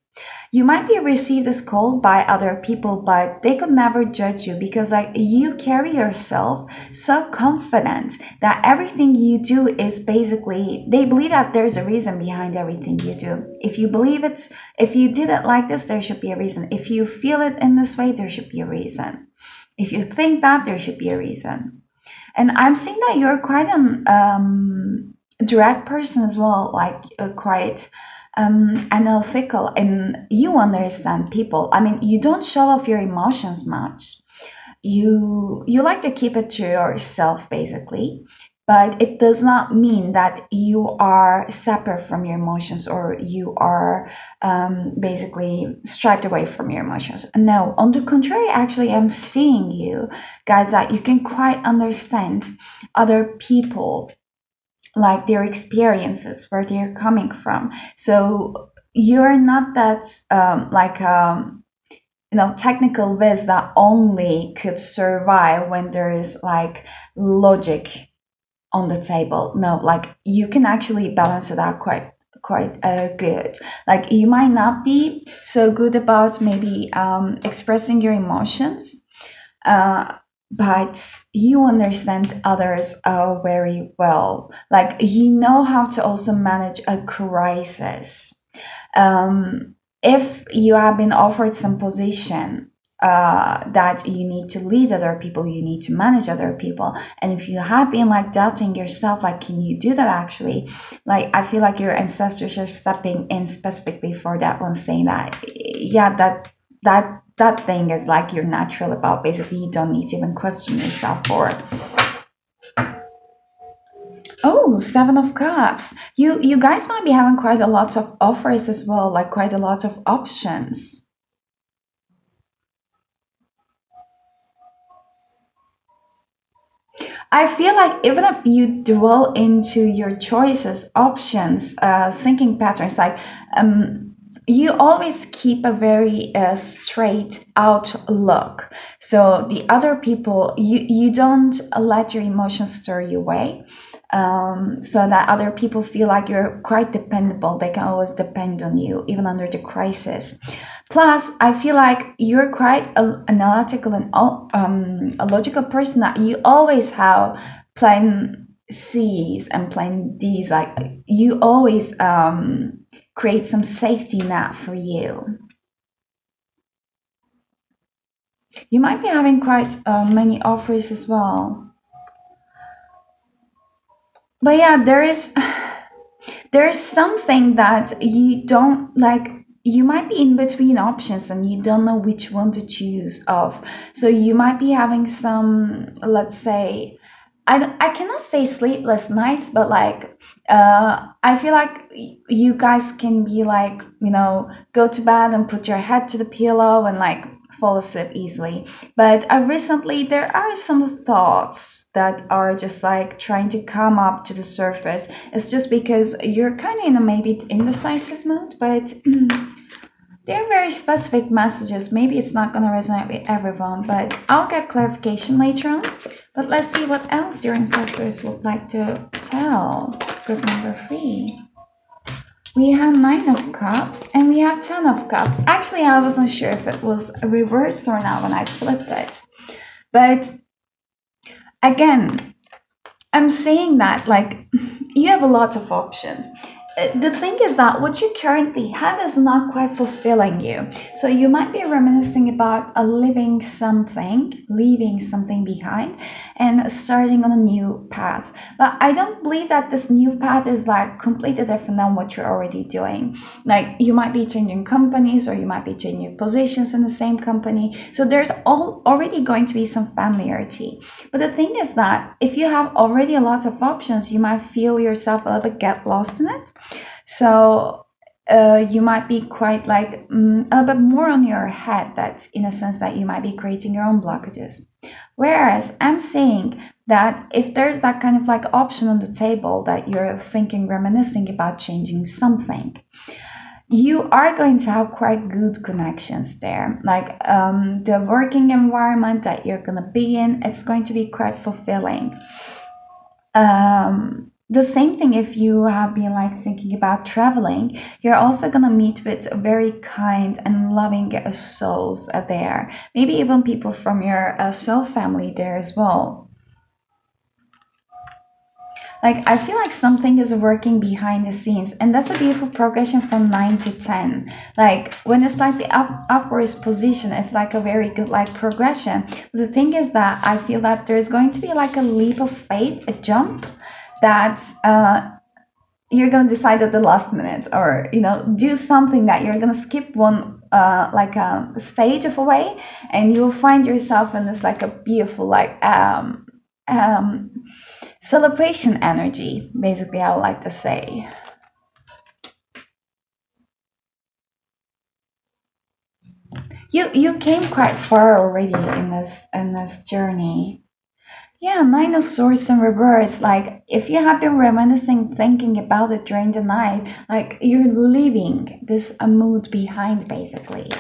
Speaker 1: You might be received as cold by other people, but they could never judge you because like you carry yourself so confident that everything you do is basically they believe that there's a reason behind everything you do. If you believe it, if you did it like this, there should be a reason. If you feel it in this way, there should be a reason. If you think that, there should be a reason. And I'm seeing that you're quite an direct person as well, like quite analytical, and you understand people. I mean, you don't show off your emotions much. You like to keep it to yourself, basically. But it does not mean that you are separate from your emotions or you are basically striped away from your emotions. No, on the contrary, actually, I'm seeing you guys that you can quite understand other people, like their experiences, where they're coming from. So you're not that technical whiz that only could survive when there is like logic on the table. No, like you can actually balance it out quite good. Like you might not be so good about maybe expressing your emotions, uh, but you understand others very well. Like you know how to also manage a crisis. If you have been offered some position that you need to lead other people, you need to manage other people, and if you have been like doubting yourself, like can you do that actually? Like I feel like your ancestors are stepping in specifically for that one, saying that yeah, that thing is like you're natural about. Basically, you don't need to even question yourself for it. Oh, Seven of Cups. You guys might be having quite a lot of offers as well, like quite a lot of options. I feel like even if you dwell into your choices, options, thinking patterns, like you always keep a very straight outlook. So the other people, you don't let your emotions stir you away. So that other people feel like you're quite dependable. They can always depend on you, even under the crisis. Plus, I feel like you're quite analytical and a logical person that you always have plan C's and plan D's. Like you always create some safety net for you. You might be having quite many offers as well. But yeah, there's something that you don't like. You might be in between options and you don't know which one to choose of. So you might be having some, let's say, I cannot say sleepless nights, but like I feel like you guys can be like, go to bed and put your head to the pillow and like fall asleep easily. But recently there are some thoughts that are just like trying to come up to the surface. It's just because you're kind of in a maybe indecisive mode, but they're very specific messages. Maybe it's not going to resonate with everyone, but I'll get clarification later on. But let's see what else your ancestors would like to tell. Group number 3. We have 9 of Cups and we have 10 of Cups. Actually, I wasn't sure if it was reversed or not when I flipped it. But again, I'm saying that like you have a lot of options. The thing is that what you currently have is not quite fulfilling you. So you might be reminiscing about leaving something behind and starting on a new path. But I don't believe that this new path is like completely different than what you're already doing. Like you might be changing companies or you might be changing positions in the same company. So there's already going to be some familiarity. But the thing is that if you have already a lot of options, you might feel yourself a little bit get lost in it. So you might be quite like a little bit more on your head. That in a sense that you might be creating your own blockages. Whereas I'm saying that if there's that kind of like option on the table that you're thinking, reminiscing about changing something, you are going to have quite good connections there. Like the working environment that you're going to be in, it's going to be quite fulfilling. The same thing if you have been like thinking about traveling, you're also gonna meet with very kind and loving souls there. Maybe even people from your soul family there as well. Like I feel like something is working behind the scenes, and that's a beautiful progression from 9 to 10. Like when it's like the upwards position, it's like a very good like progression. The thing is that I feel that there's going to be like a leap of faith, a jump that you're gonna decide at the last minute, or do something that you're gonna skip one like a stage of a way, and you'll find yourself in this like a beautiful like um celebration energy, basically, I would like to say. You came quite far already in this journey. Yeah, Nine of Swords in reverse. Like, if you have been reminiscing, thinking about it during the night, like, you're leaving this a mood behind, basically.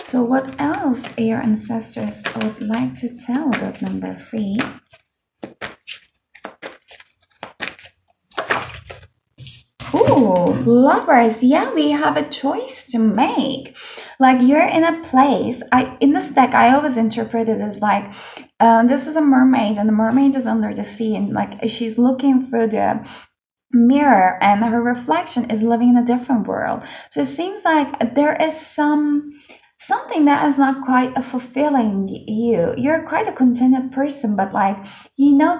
Speaker 1: So, what else your ancestors would like to tell about number three? Ooh, lovers. Yeah, we have a choice to make. Like you're in a place. I in this deck, I always interpret it as like, this is a mermaid, and the mermaid is under the sea, and like she's looking through the mirror, and her reflection is living in a different world. So it seems like there is something that is not quite a fulfilling you. You're quite a contented person, but like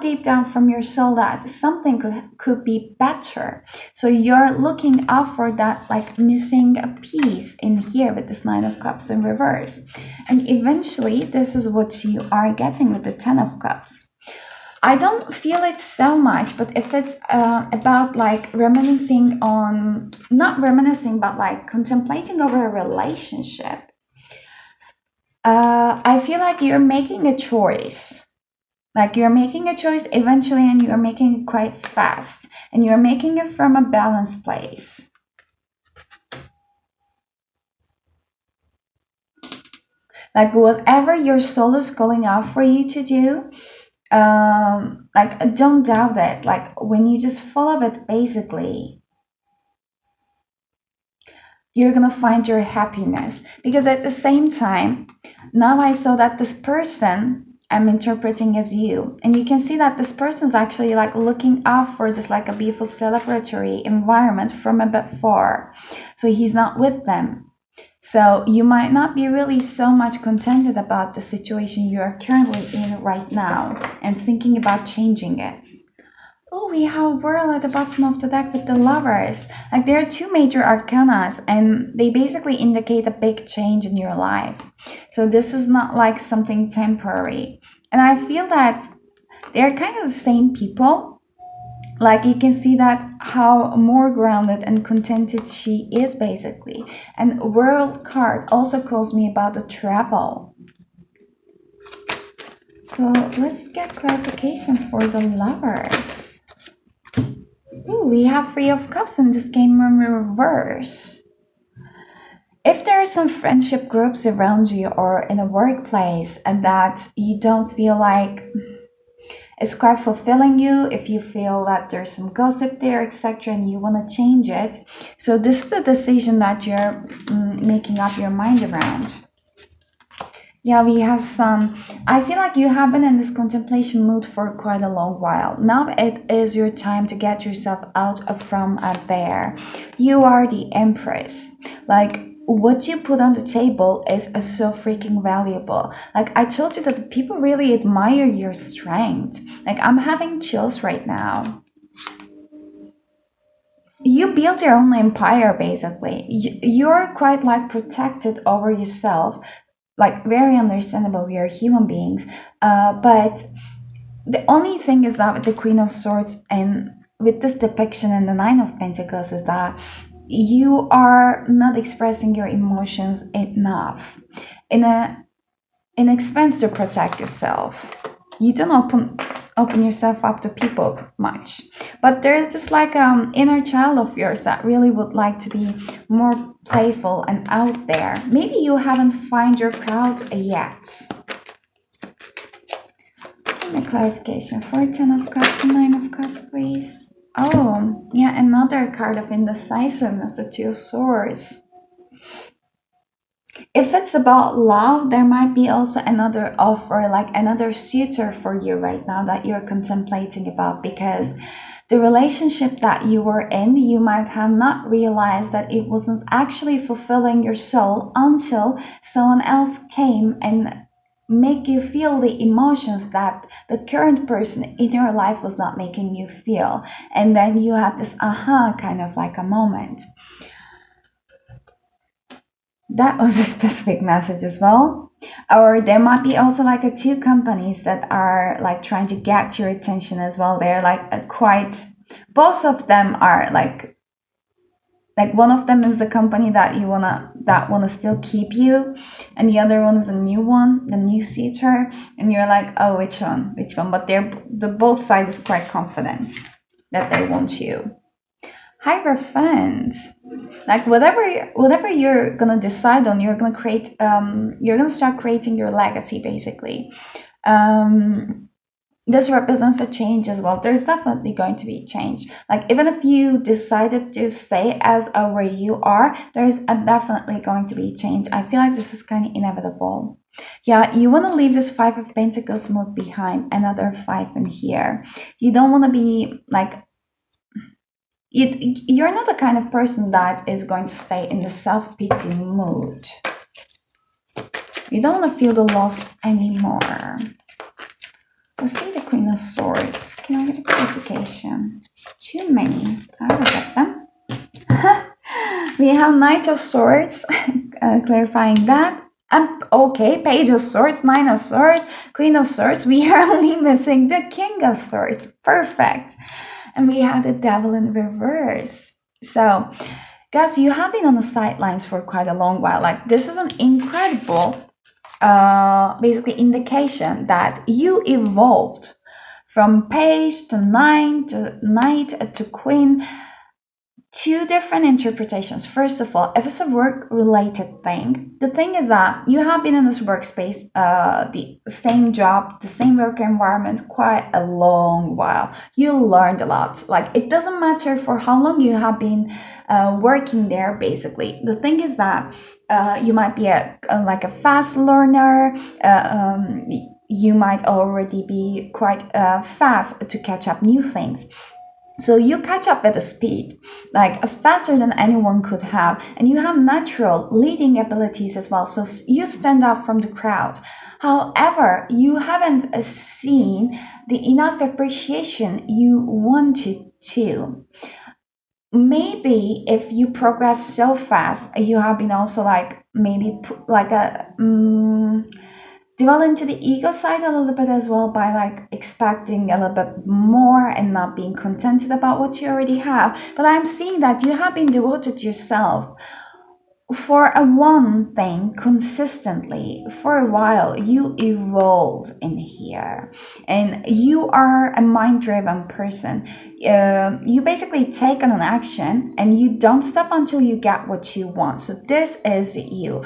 Speaker 1: deep down from your soul that something could be better. So you're looking out for that like missing a piece in here with this Nine of Cups in reverse. And eventually this is what you are getting with the Ten of Cups. I don't feel it so much, but if it's about like reminiscing on, not reminiscing, but like contemplating over a relationship, I feel like you're making a choice. Like you're making a choice eventually, and you're making it quite fast, and you're making it from a balanced place. Like whatever your soul is calling out for you to do, like don't doubt it. Like when you just follow it, basically, you're gonna find your happiness. Because at the same time, now I saw that this person I'm interpreting as you, and you can see that this person's actually like looking out for this like a beautiful celebratory environment from a bit far, so he's not with them. So you might not be really so much contented about the situation you are currently in right now and thinking about changing it. Oh, we have a whirl at the bottom of the deck with the lovers. Like there are two major arcanas, and they basically indicate a big change in your life. So this is not like something temporary. And I feel that they're kind of the same people. Like you can see that how more grounded and contented she is, basically. And world card also calls me about the travel. So let's get clarification for the lovers. Ooh, we have Three of Cups in this game in reverse. If there are some friendship groups around you or in a workplace and that you don't feel like it's quite fulfilling you, if you feel that there's some gossip there, etc., and you want to change it, so this is a decision that you're making up your mind around. Yeah, we have some. I feel like you have been in this contemplation mood for quite a long while. Now it is your time to get yourself out of from there. You are the Empress. Like, what you put on the table is so freaking valuable. Like, I told you that the people really admire your strength. Like, I'm having chills right now. You built your own empire, basically. You're quite like protected over yourself, like very understandable. We are human beings, but the only thing is that with the Queen of Swords and with this depiction in the Nine of Pentacles is that you are not expressing your emotions enough in a in expense to protect yourself. You don't open yourself up to people much, but there is this like inner child of yours that really would like to be more playful and out there. Maybe you haven't found your crowd yet. A clarification for Ten of Cups and Nine of Cups, please. Oh, yeah, another card of indecisiveness, the Two of Swords. If it's about love, there might be also another offer, like another suitor for you right now that you're contemplating about, because the relationship that you were in, you might have not realized that it wasn't actually fulfilling your soul until someone else came and make you feel the emotions that the current person in your life was not making you feel. And then you had this aha kind of like a moment. That was a specific message as well. Or there might be also like a two companies that are like trying to get your attention as well. They're like quite, both of them are like one of them is the company that you wanna still keep you, and the other one is a new one, the new suitor, and you're like, oh, which one? But the both sides is quite confident that they want you. Hierophant, like whatever you're gonna decide on, you're gonna create, you're gonna start creating your legacy basically. um this represents a change as well. There's definitely going to be change. Like even if you decided to stay as where you are, there's definitely going to be change. I feel like this is kind of inevitable. Yeah, you want to leave this Five of Pentacles mood behind, another five in here. You don't want to be like, you're not the kind of person that is going to stay in the self-pity mood. You don't want to feel the loss anymore. Let's see the Queen of Swords. Can I get a clarification? Too many. I will get them. We have Knight of Swords, clarifying that. Okay, Page of Swords, Nine of Swords, Queen of Swords. We are only missing the King of Swords. Perfect. And we have the Devil in reverse. So, guys, you have been on the sidelines for quite a long while. Like, this is an incredible basically indication that you evolved from page to nine to knight to queen. Two different interpretations. First of all, if it's a work related thing, the thing is that you have been in this workspace, the same job, the same work environment, quite a long while. You learned a lot. Like, it doesn't matter for how long you have been working there, basically. The thing is that you might be like a fast learner. You might already be quite fast to catch up new things. So you catch up at a speed like faster than anyone could have, and you have natural leading abilities as well. So you stand out from the crowd. However, you haven't seen the enough appreciation you wanted to. Maybe if you progress so fast, you have been also like maybe like a dwell into the ego side a little bit as well, by like expecting a little bit more and not being contented about what you already have. But I'm seeing that you have been devoted to yourself for a one thing consistently for a while. You evolved in here, and you are a mind-driven person. You basically take on an action and you don't stop until you get what you want. So this is you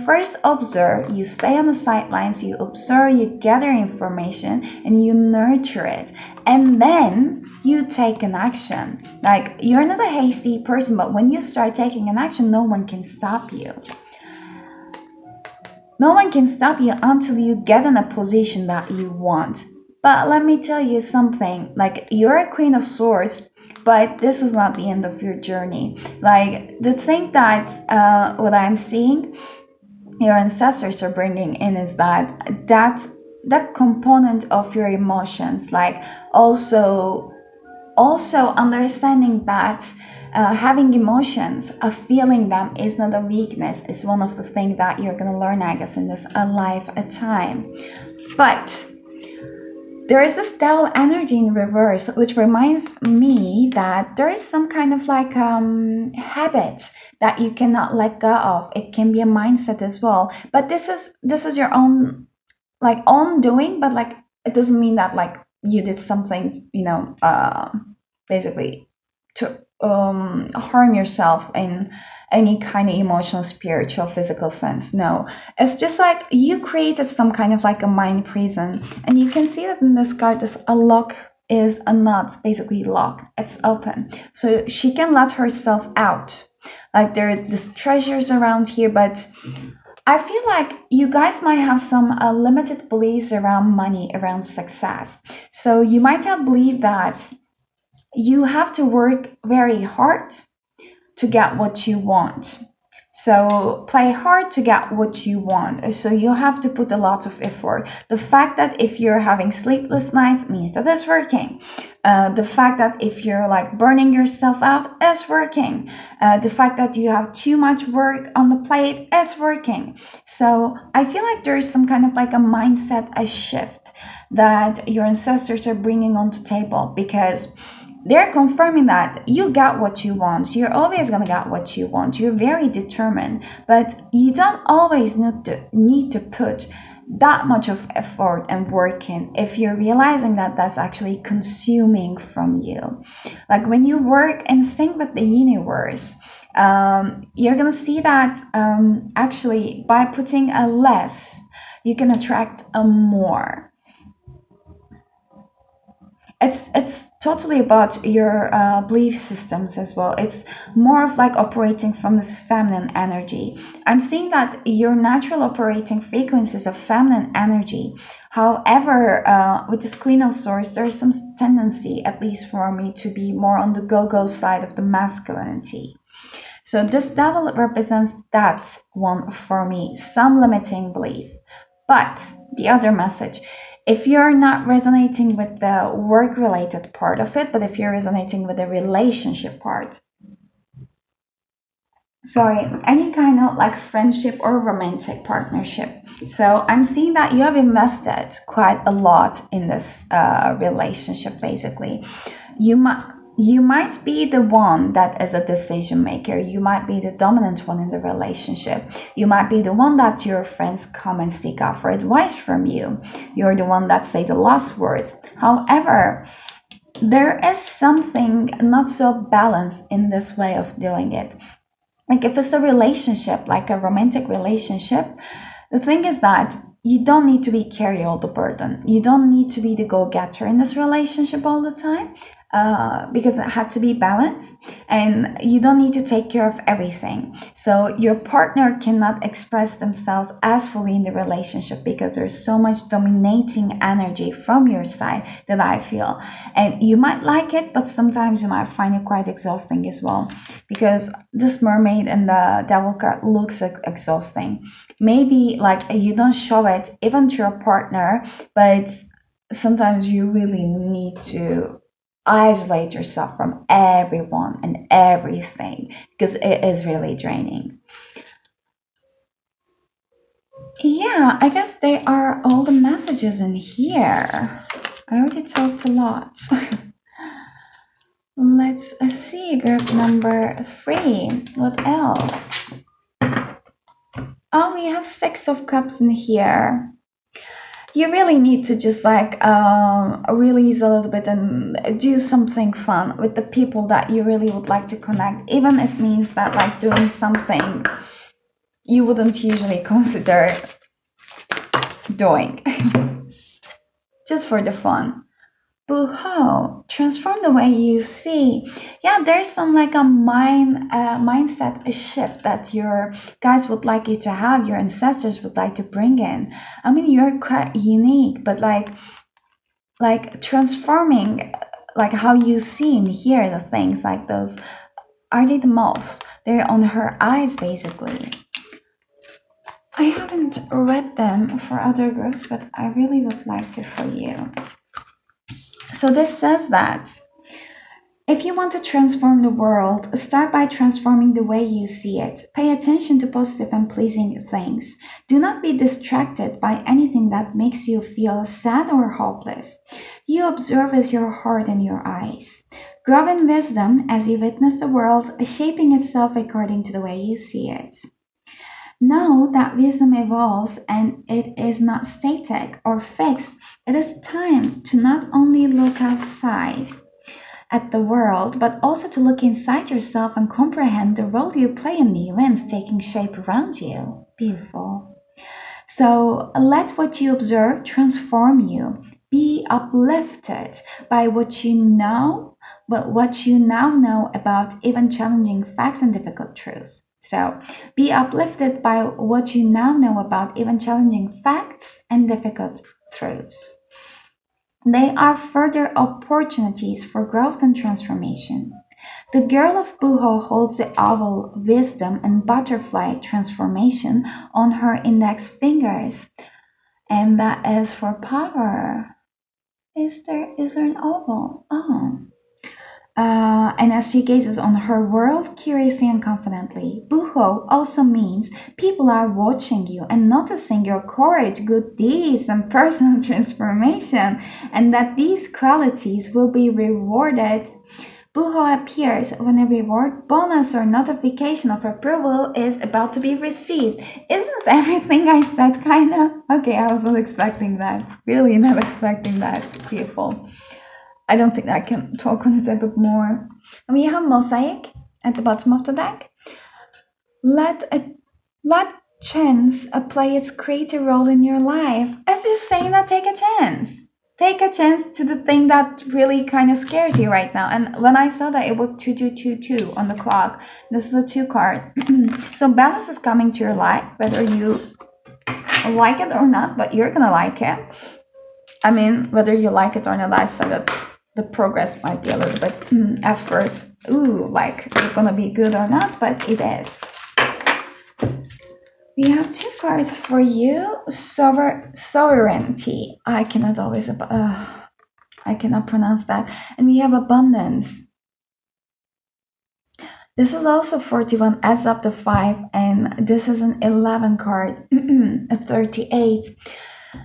Speaker 1: first observe, you stay on the sidelines, you observe, you gather information, and you nurture it, and then you take an action. Like, you're not a hasty person, but when you start taking an action, no one can stop you. No one can stop you until you get in a position that you want. But let me tell you something, like, you're a Queen of Swords, but this is not the end of your journey. Like, the thing that what I'm seeing your ancestors are bringing in is that component of your emotions, like also understanding that having emotions, feeling them is not a weakness, is one of the things that you're going to learn, I guess, in this lifetime. But there is this devil energy in reverse, which reminds me that there is some kind of like habit that you cannot let go of. It can be a mindset as well. But this is your own doing, but like it doesn't mean that like you did something, basically to harm yourself in any kind of emotional, spiritual, physical sense. No, it's just like you created some kind of like a mind prison, and you can see that in this card, this a lock is a knot, basically locked. It's open, so she can let herself out. Like there are these treasures around here, but I feel like you guys might have some limited beliefs around money, around success. So you might have believed that you have to work very hard to get what you want. So play hard to get what you want. So you have to put a lot of effort. The fact that if you're having sleepless nights means that it's working. The fact that if you're like burning yourself out is working. The fact that you have too much work on the plate is working. So I feel like there is some kind of like a mindset, a shift that your ancestors are bringing onto table, because they're confirming that you got what you want. You're always gonna get what you want. You're very determined, but you don't always need to put that much of effort and work in if you're realizing that that's actually consuming from you. Like when you work and sync with the universe, you're gonna see that actually by putting a less, you can attract a more. It's totally about your belief systems as well. It's more of like operating from this feminine energy. I'm seeing that your natural operating frequencies of feminine energy. However, with this Queen of Swords, there's some tendency, at least for me, to be more on the go-go side of the masculinity. So this devil represents that one for me, some limiting belief. But the other message, if you're not resonating with the work related part of it, but if you're resonating with the relationship part, sorry, any kind of like friendship or romantic partnership. So I'm seeing that you have invested quite a lot in this relationship. Basically, you might be the one that is a decision maker. You might be the dominant one in the relationship. You might be the one that your friends come and seek out for advice from you. You're the one that say the last words. However, there is something not so balanced in this way of doing it. Like if it's a relationship, like a romantic relationship, the thing is that you don't need to be carry all the burden. You don't need to be the go-getter in this relationship all the time, because it had to be balanced, and you don't need to take care of everything. So your partner cannot express themselves as fully in the relationship because there's so much dominating energy from your side that I feel. And you might like it, but sometimes you might find it quite exhausting as well, because this mermaid and the devil card looks exhausting. Maybe like you don't show it even to your partner, but sometimes you really need to isolate yourself from everyone and everything, because it is really draining. Yeah, I guess they are all the messages in here. I already talked a lot. Let's see, group number 3. What else? Oh, we have 6 of Cups in here. You really need to just like release a little bit and do something fun with the people that you really would like to connect, even if it means that like doing something you wouldn't usually consider doing. Just for the fun. Boo-hoo, transform the way you see. Yeah, there's some like a mindset, a shift that your guys would like you to have, your ancestors would like to bring in. I mean, you're quite unique, but like transforming like how you see and hear the things, like those, are they the moths? They're on her eyes basically. I haven't read them for other groups, but I really would like to for you. So this says that if you want to transform the world, start by transforming the way you see it. Pay attention to positive and pleasing things. Do not be distracted by anything that makes you feel sad or hopeless. You observe with your heart and your eyes. Grow in wisdom as you witness the world shaping itself according to the way you see it. Know that wisdom evolves and it is not static or fixed. It is time to not only look outside at the world, but also to look inside yourself and comprehend the role you play in the events taking shape around you. Beautiful. So let what you observe transform you. Be uplifted by what you know, but what you now know about even challenging facts and difficult truths. So be uplifted by what you now know about even challenging facts and difficult truths. They are further opportunities for growth and transformation. The girl of Buho holds the oval wisdom and butterfly transformation on her index fingers, and that is for power. Is there an oval? Oh. And as she gazes on her world curiously and confidently, Buho also means people are watching you and noticing your courage, good deeds, and personal transformation, and that these qualities will be rewarded. Buho appears when a reward, bonus, or notification of approval is about to be received. Isn't everything I said kinda? Okay, I was not expecting that. Really not expecting that. Beautiful. I don't think I can talk on it a bit more. And we have mosaic at the bottom of the deck. Let chance play its creative role in your life. As you're saying that, take a chance. Take a chance to the thing that really kind of scares you right now. And when I saw that, it was 2222 on the clock. This is a 2 card. So balance is coming to your life, whether you like it or not, but you're gonna like it. I mean, whether you like it or not, I said that the progress might be a little bit at first, like it's gonna be good or not, but it is. We have 2 cards for you. Sovereignty. I cannot pronounce that. And we have abundance. This is also 41, adds up to 5, and this is an 11 card, a 38.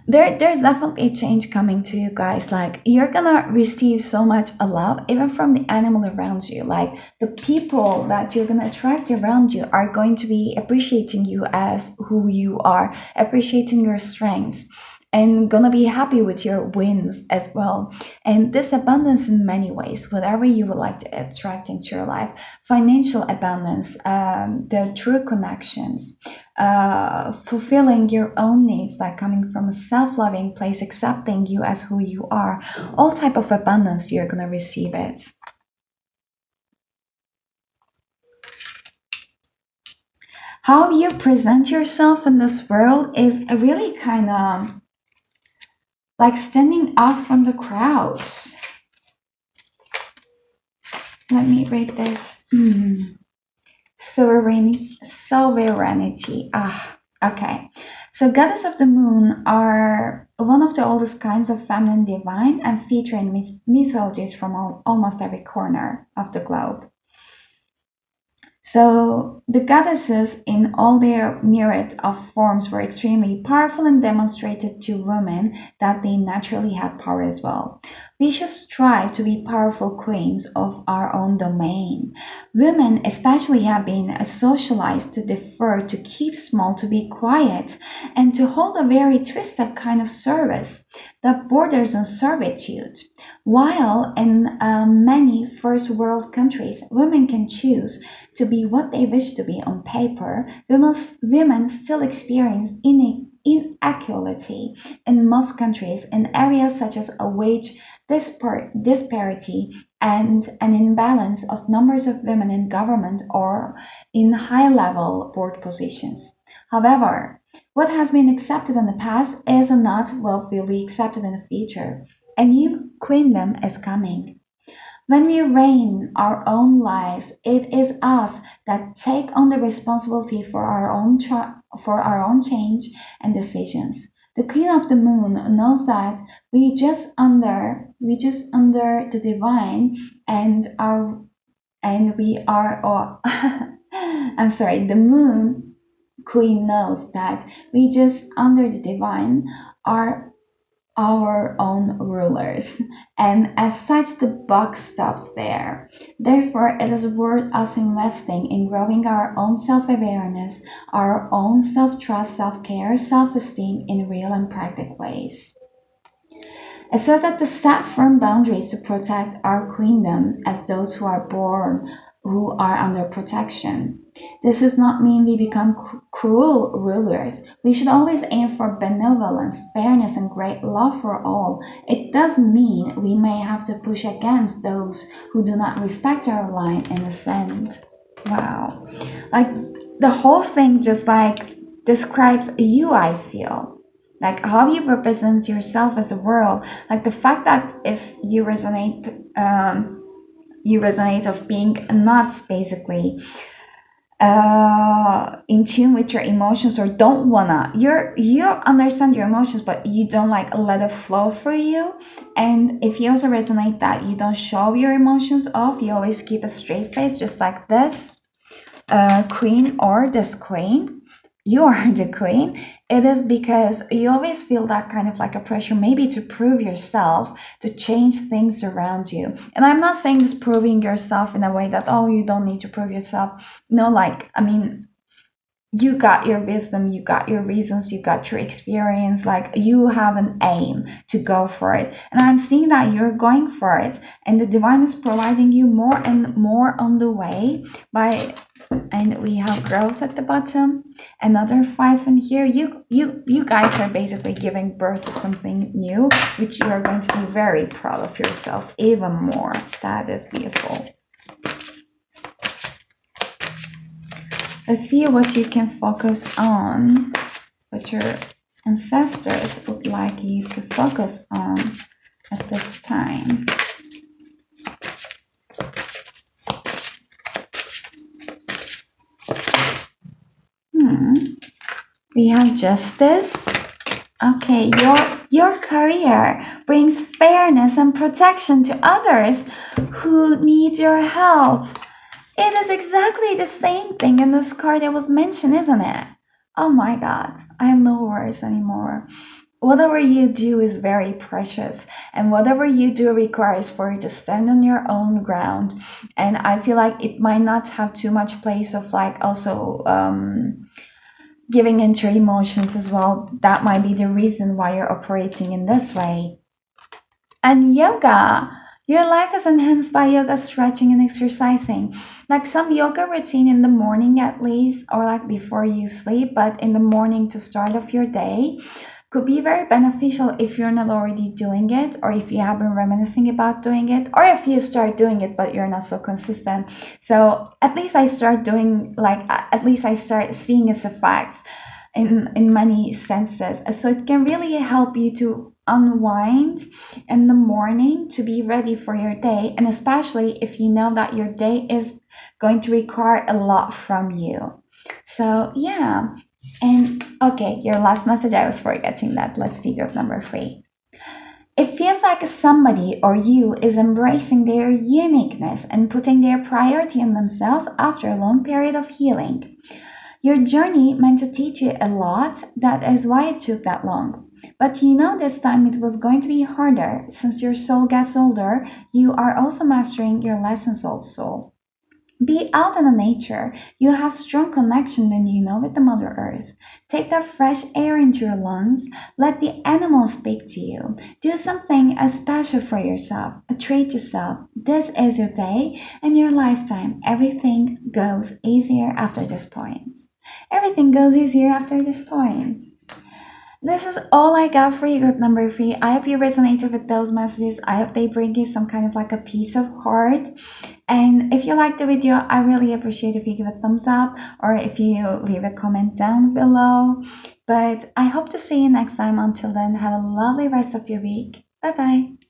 Speaker 1: There's definitely a change coming to you guys. Like, you're gonna receive so much love even from the animal around you. Like, the people that you're gonna attract around you are going to be appreciating you as who you are, appreciating your strengths, and gonna be happy with your wins as well. And this abundance in many ways, whatever you would like to attract into your life, financial abundance, the true connections, fulfilling your own needs, like coming from a self-loving place, accepting you as who you are, all type of abundance, you're gonna receive it. How you present yourself in this world is really kind of like standing out from the crowds. Let me read this. Sovereignty. Okay. So goddess of the moon are one of the oldest kinds of feminine divine and feature in mythologies from almost every corner of the globe. So the goddesses in all their myriad of forms were extremely powerful and demonstrated to women that they naturally had power as well. We should strive to be powerful queens of our own domain. Women especially have been socialized to defer, to keep small, to be quiet, and to hold a very twisted kind of service that borders on servitude. While in many first world countries, women can choose to be what they wish to be on paper, women still experience inequality in most countries in areas such as a wage disparity and an imbalance of numbers of women in government or in high-level board positions. However, what has been accepted in the past is not what will be accepted in the future. A new queendom is coming. When we reign our own lives, it is us that take on the responsibility for our own change and decisions. The Queen of the Moon knows that we just under the divine and we are I'm sorry, the Moon Queen knows that we just under the divine are our own rulers, and as such, the buck stops there. Therefore, it is worth us investing in growing our own self awareness, our own self trust, self care, self esteem in real and practical ways. It says that to set firm boundaries to protect our queendom as those who are born who are under protection. This does not mean we become cruel rulers. We should always aim for benevolence, fairness, and great love for all. It does mean we may have to push against those who do not respect our line in ascent. Wow. Like the whole thing just like describes you, I feel. Like how you represent yourself as a world. Like the fact that if you resonate of being nuts basically in tune with your emotions or don't wanna you understand your emotions but you don't like let it flow for you, and if you also resonate that you don't show your emotions off, you always keep a straight face just like this queen or this queen, you are the queen, it is because you always feel that kind of like a pressure maybe to prove yourself, to change things around you. And I'm not saying this proving yourself in a way that, oh, you don't need to prove yourself. No, like, I mean, you got your wisdom, you got your reasons, you got your experience, like you have an aim to go for it. And I'm seeing that you're going for it, and the divine is providing you more and more on the way by, and we have growth at the bottom, another 5 in here. You guys are basically giving birth to something new, which you are going to be very proud of yourselves even more. That is beautiful. Let's see what you can focus on, what your ancestors would like you to focus on at this time. We have justice. Okay, your career brings fairness and protection to others who need your help. It is exactly the same thing in this card that was mentioned, isn't it? Oh my god, I have no words anymore. Whatever you do is very precious, and whatever you do requires for you to stand on your own ground. And I feel like it might not have too much place of like also giving into your emotions as well. That might be the reason why you're operating in this way. And yoga. Your life is enhanced by yoga, stretching, and exercising. Like some yoga routine in the morning at least, or like before you sleep, but in the morning to start off your day could be very beneficial if you're not already doing it, or if you have been reminiscing about doing it, or if you start doing it but you're not so consistent. So at least I start doing like at least I start seeing its effects in many senses. So it can really help you to unwind in the morning to be ready for your day, and especially if you know that your day is going to require a lot from you. So yeah. And okay, your last message, I was forgetting that. Let's see group number 3. It feels like somebody or you is embracing their uniqueness and putting their priority on themselves after a long period of healing. Your journey meant to teach you a lot, that is why it took that long. But you know this time it was going to be harder. Since your soul gets older, you are also mastering your lessons also. Be out in the nature. You have strong connection when you know with the Mother Earth. Take that fresh air into your lungs. Let the animals speak to you. Do something special for yourself. Treat yourself. This is your day and your lifetime. Everything goes easier after this point. Everything goes easier after this point. This is all I got for you, group number 3. I hope you resonated with those messages. I hope they bring you some kind of like a peace of heart. And if you liked the video, I really appreciate if you give a thumbs up or if you leave a comment down below. But I hope to see you next time. Until then, have a lovely rest of your week. Bye bye.